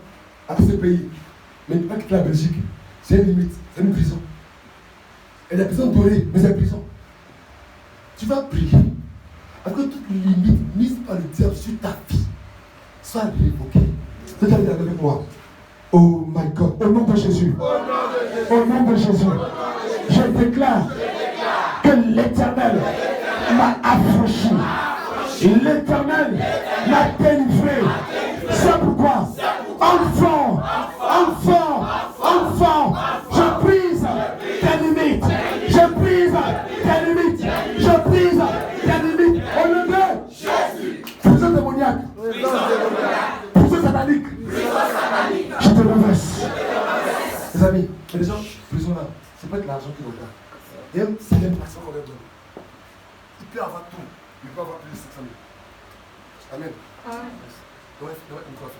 à tous ces pays. Mais il ne peut pas quitter la Belgique. C'est une limite, c'est une prison. Et la prison dorée, mais c'est une prison. Tu vas prier afin que toute limite mise par le diable sur ta vie soit révoquée. Tu vas dire avec moi. Oh my God, au nom de Jésus. Je déclare que l'Éternel m'a affranchi. L'Éternel m'a délivré. C'est pourquoi, enfant, je brise tes limites. Au nom de Jésus. Prison démoniaque. Prison satanique. Je te renverse. Les amis, il y a des gens, prison là, c'est pas de l'argent qu'ils ont pas. Et même si c'est l'action qu'on leur donne. Il peut avoir tout, il peut avoir plus de 500 000. Amen. Ouais, une coiffe.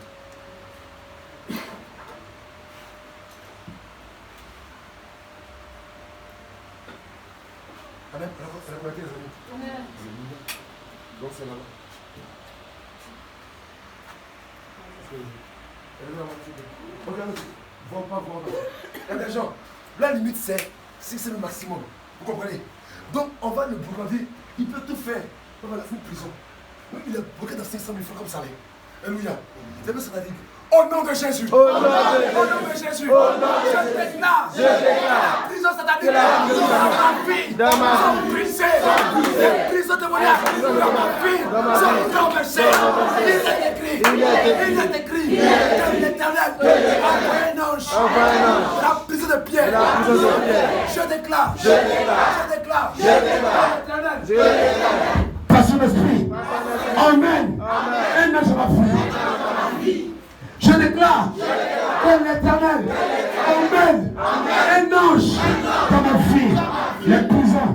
Donc c'est là-bas. Regarde, ils vont pas voir. Il y a des gens, la limite c'est le maximum. Vous comprenez? Donc on va le braver, il peut tout faire. On va la faire en prison. Même il est bloqué dans 500 000 francs comme salaire. Alléluia. C'est bien ce qu'on a dit. Au nom de Jésus. Au nom de Jésus. Je déclare. La prison satanique dans ma vie. Sont brisées. Les prisons démoniaques dans ma vie sont renversées. Il est écrit. Que l'Éternel envoie un ange. La prison de pierre. Je déclare. Passion d'esprit. Amen. Un ange va fuir. Je déclare que l'Éternel emmène un ange dans ma vie. Les prisons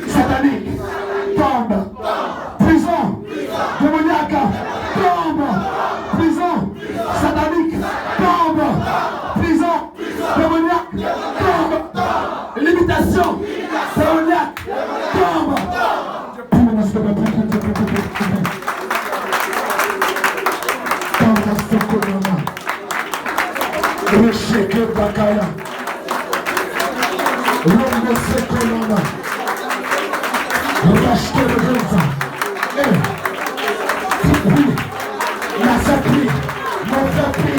sataniques tombent. Prison démoniaque tombe. Prison satanique tombe. Prison démoniaque tombe. Limitation démoniaque tombe. Resheke Bakaya, Romo Sekolama, Rashke Reza, oui, la sapri, mon sapri,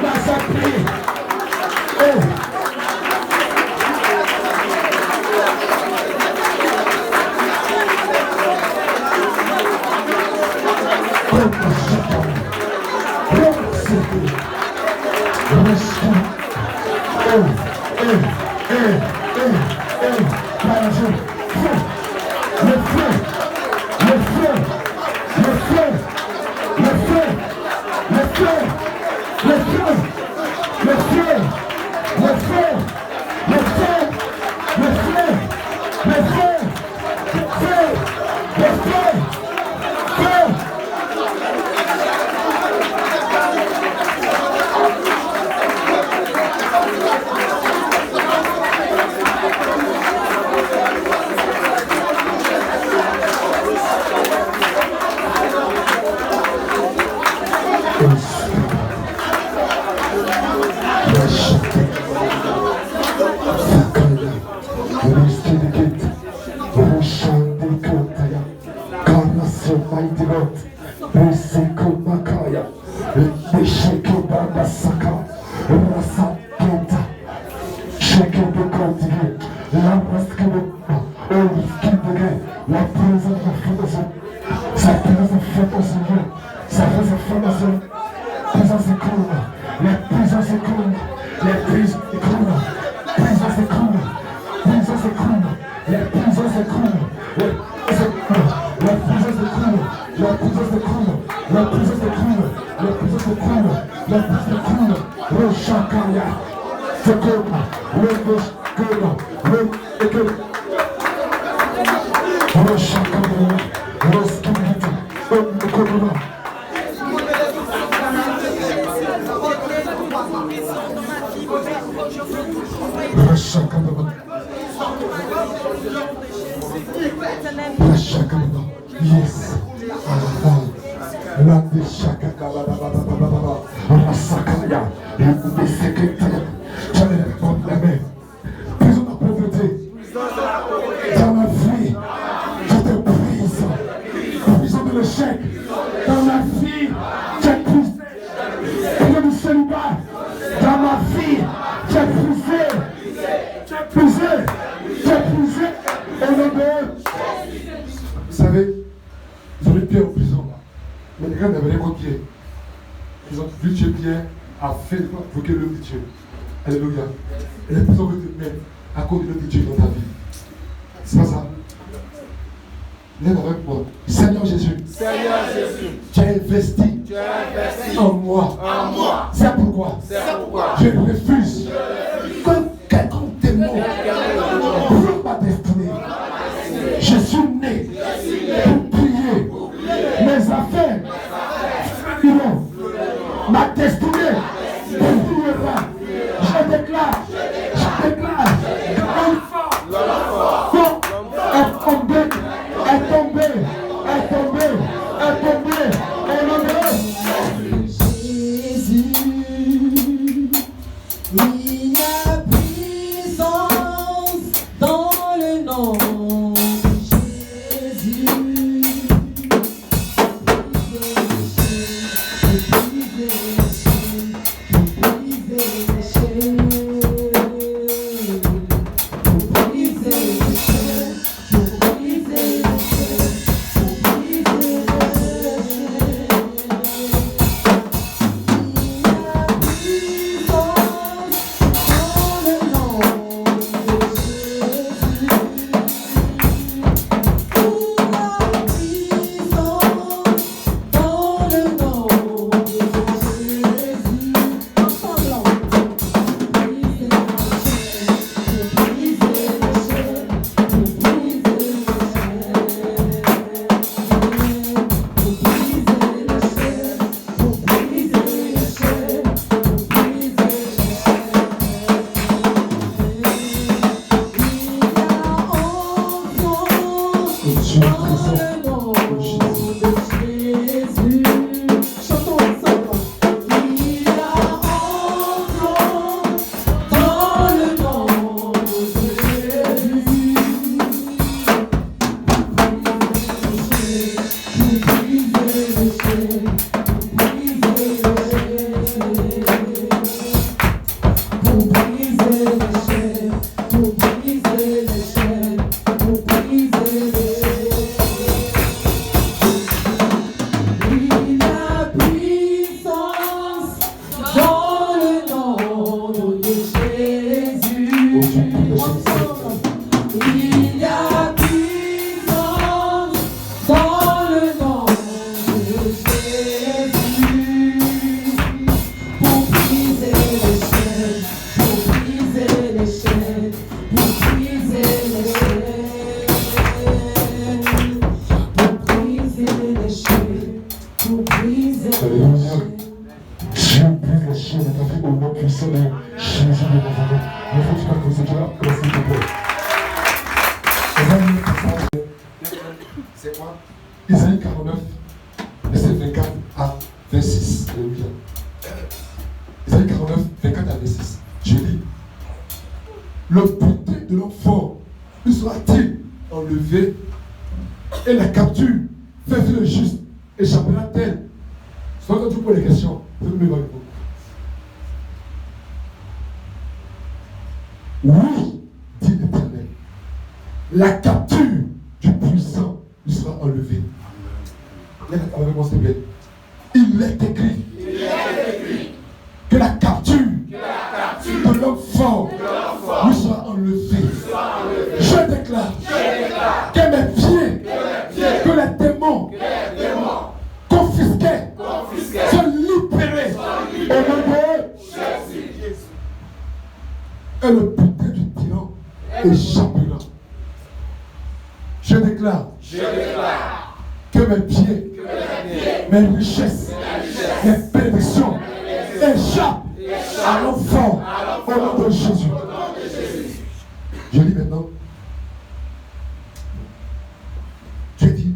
la sapri, yes, alléluia. Et les personnes veulent te mettre à cause de l'œuvre de Dieu dans ta vie. C'est pas ça. Lève avec moi. Seigneur Jésus. Tu as investi en moi. C'est pourquoi je refuse que quelconque démon brûle ma destinée. Je suis né pour prier. Mes affaires iront. Ma destinée brûlera. Je déclare, l'enfant tombé, est tombé, est tombé, est tombé. Au nom de Jésus, il y a puissance dans le nom de Jésus. C'est quoi? Isaïe 49, verset 24 à 26. Alléluia. Isaïe 49, 24 à 26. Je lis. Le butin de l'homme fort lui sera-t-il enlevé, et la capture fait le juste échappera-t-elle? Soit quand tu poses les questions, c'est le même. Oui, dit l'Éternel, la capture du puissant lui sera enlevée. Avec moi, s'il te plaît. Il est écrit que la capture de l'homme fort lui sera enlevée. Je déclare que mes pieds, que les démons confisqués sont libérés au nom de Jésus. Et le butin du tyran échappera. Je déclare que mes pieds, mes richesses, mes bénédictions échappent à l'enfant au nom de Jésus. Je lis maintenant. Dieu dit,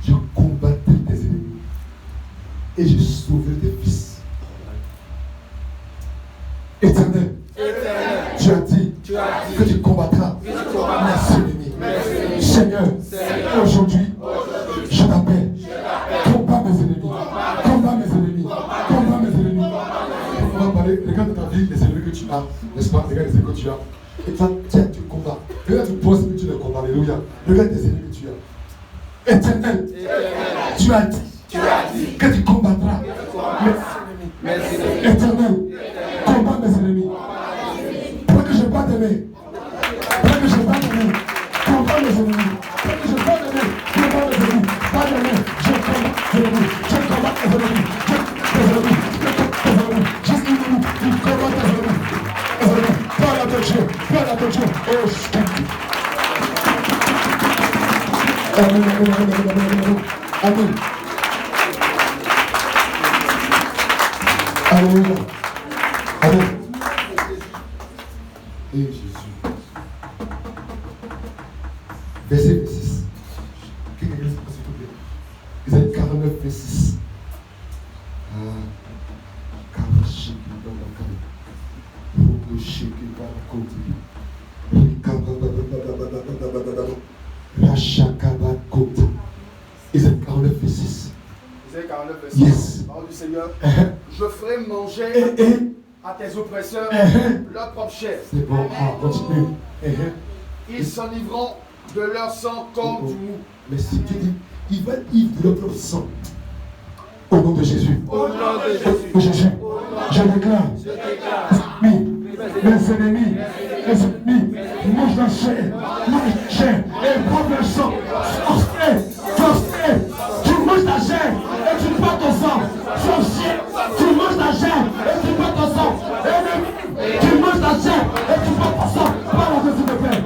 je combattrai tes ennemis et je sauverai tes fils. Éternel, tu as dit que tu combattras mes ennemis. Seigneur, aujourd'hui, je t'appelle. Combat mes ennemis. Combat mes ennemis. Combat mes ennemis. On va parler, regarde ta vie, les ennemis que tu as, n'est-ce pas? Regarde les ennemis que tu as. Et toi, tiens, tu combats. Regarde, tu poses que tu les combats. Alléluia. Regarde tes ennemis que tu as. Éternel, tu as dit que tu combattras mes ennemis. Éternel, combat mes ennemis. Pour que je ne pas t'aimer. Pour que je ne pas t'aimer. Combat mes ennemis. Pour que je ne pas t'aimer. Combat mes ennemis. Pas t'aimer. Je combat mes ennemis. Je combat mes ennemis. Tes ennemis. Juste une minute. Tu combats tes ennemis. Parle à ton Dieu. Parle à ton Dieu. Oh, Amen, amen, amen, amen, amen. Amen. Alléluia. Amen. Et Jésus. Verset 6. 49 et 6. Isaïe 49 et 6. Isaïe 49 et 6. Yes. Parole du Seigneur. Je ferai manger à tes oppresseurs leur propre chair. C'est bon, continue. Ils s'enivreront de leur sang comme du mou. Mais si tu dis, ils veulent vivre de leur propre sang. Au nom de Jésus. Au nom de Jésus. Jésus. Je déclare. Les ennemis mangent la chair, et prennent le sang. Sorcier, tu manges ta chair et tu bois ton sang. Sorcier, tu manges ta chair et tu bois ton sang. Ennemi, tu manges ta chair et tu bois ton sang. Parle de s'il te plaît.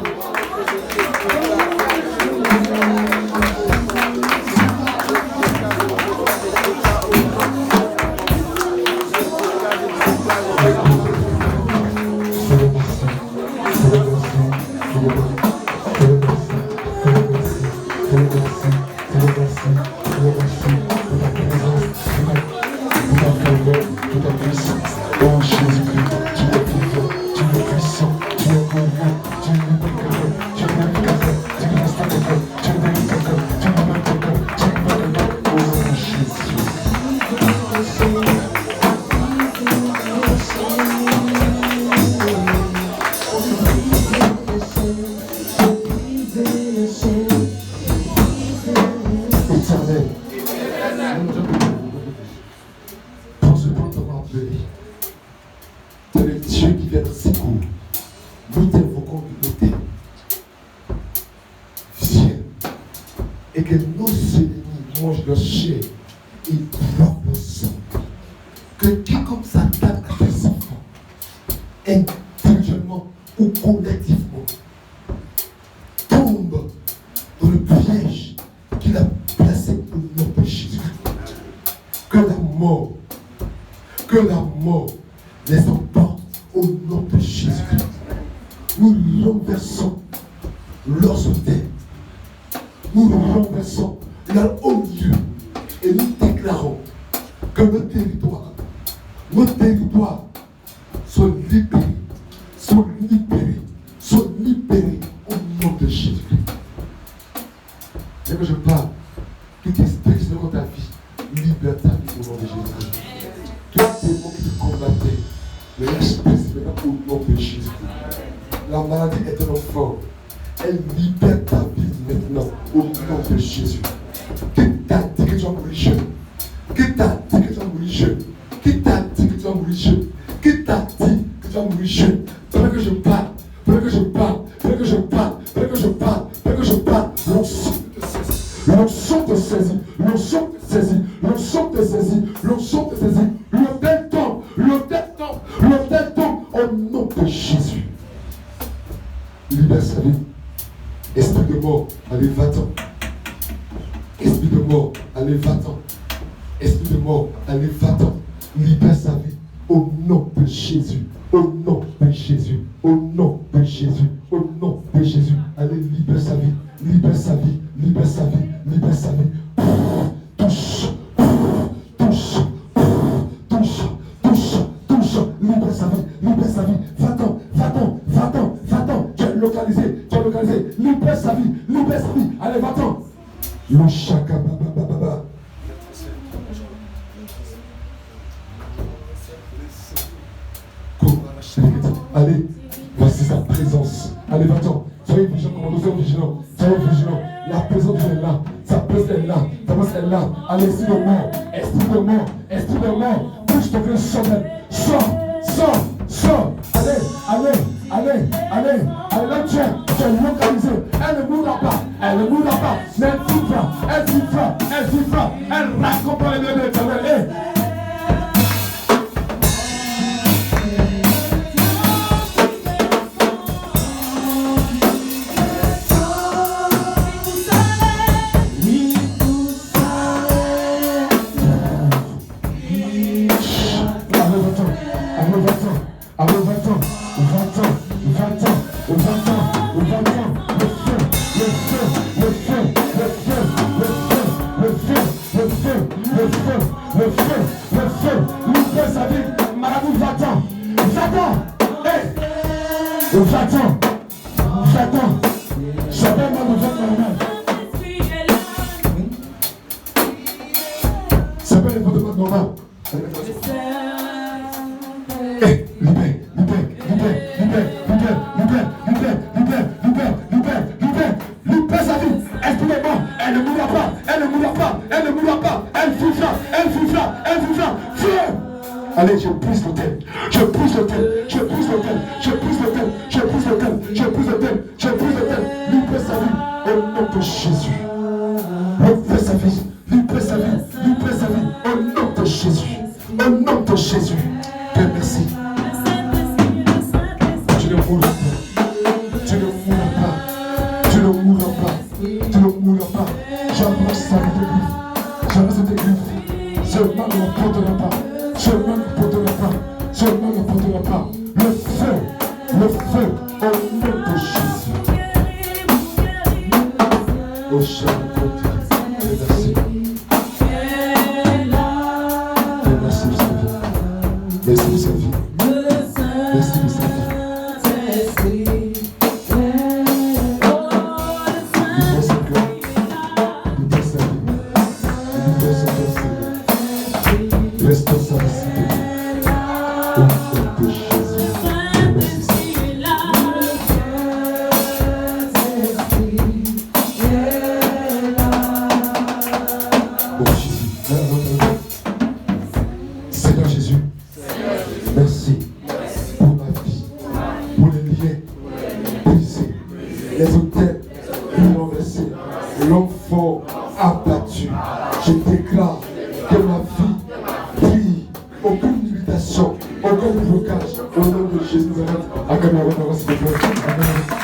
Allez, voici sa présence. Allez, va-t'en. Soyez vigilants, commando, soyez vigilants. Soyez vigilants. La présence est là. Sa présence est là. Sa présence est là. Allez, esprit de mort. Esprit de mort. Esprit de mort. Bouge ton cœur, sors. Sors. Allez. Là, tu es localisé. Elle ne mourra pas. Mais elle vivra. Elle raconte les lieux de l'éternel. Le feu. normal. Eh, libère. Libère sa vie. Esprit de mort, elle ne mourra pas. Elle vivra. Feu. Allez, je brise l'autel. Libère sa vie. Au nom de Jésus. Libère sa vie. Au nom de Jésus. Père, merci. Tu ne mourras pas. J'embrasse sa vie de griffe. Seulement ne l'emportera pas. Le feu, au nom de Jésus. Au chant de merci. Merci de sa vie. Je déclare que ma vie brille, aucune limitation, aucun blocage. Au nom de Jésus, Amen.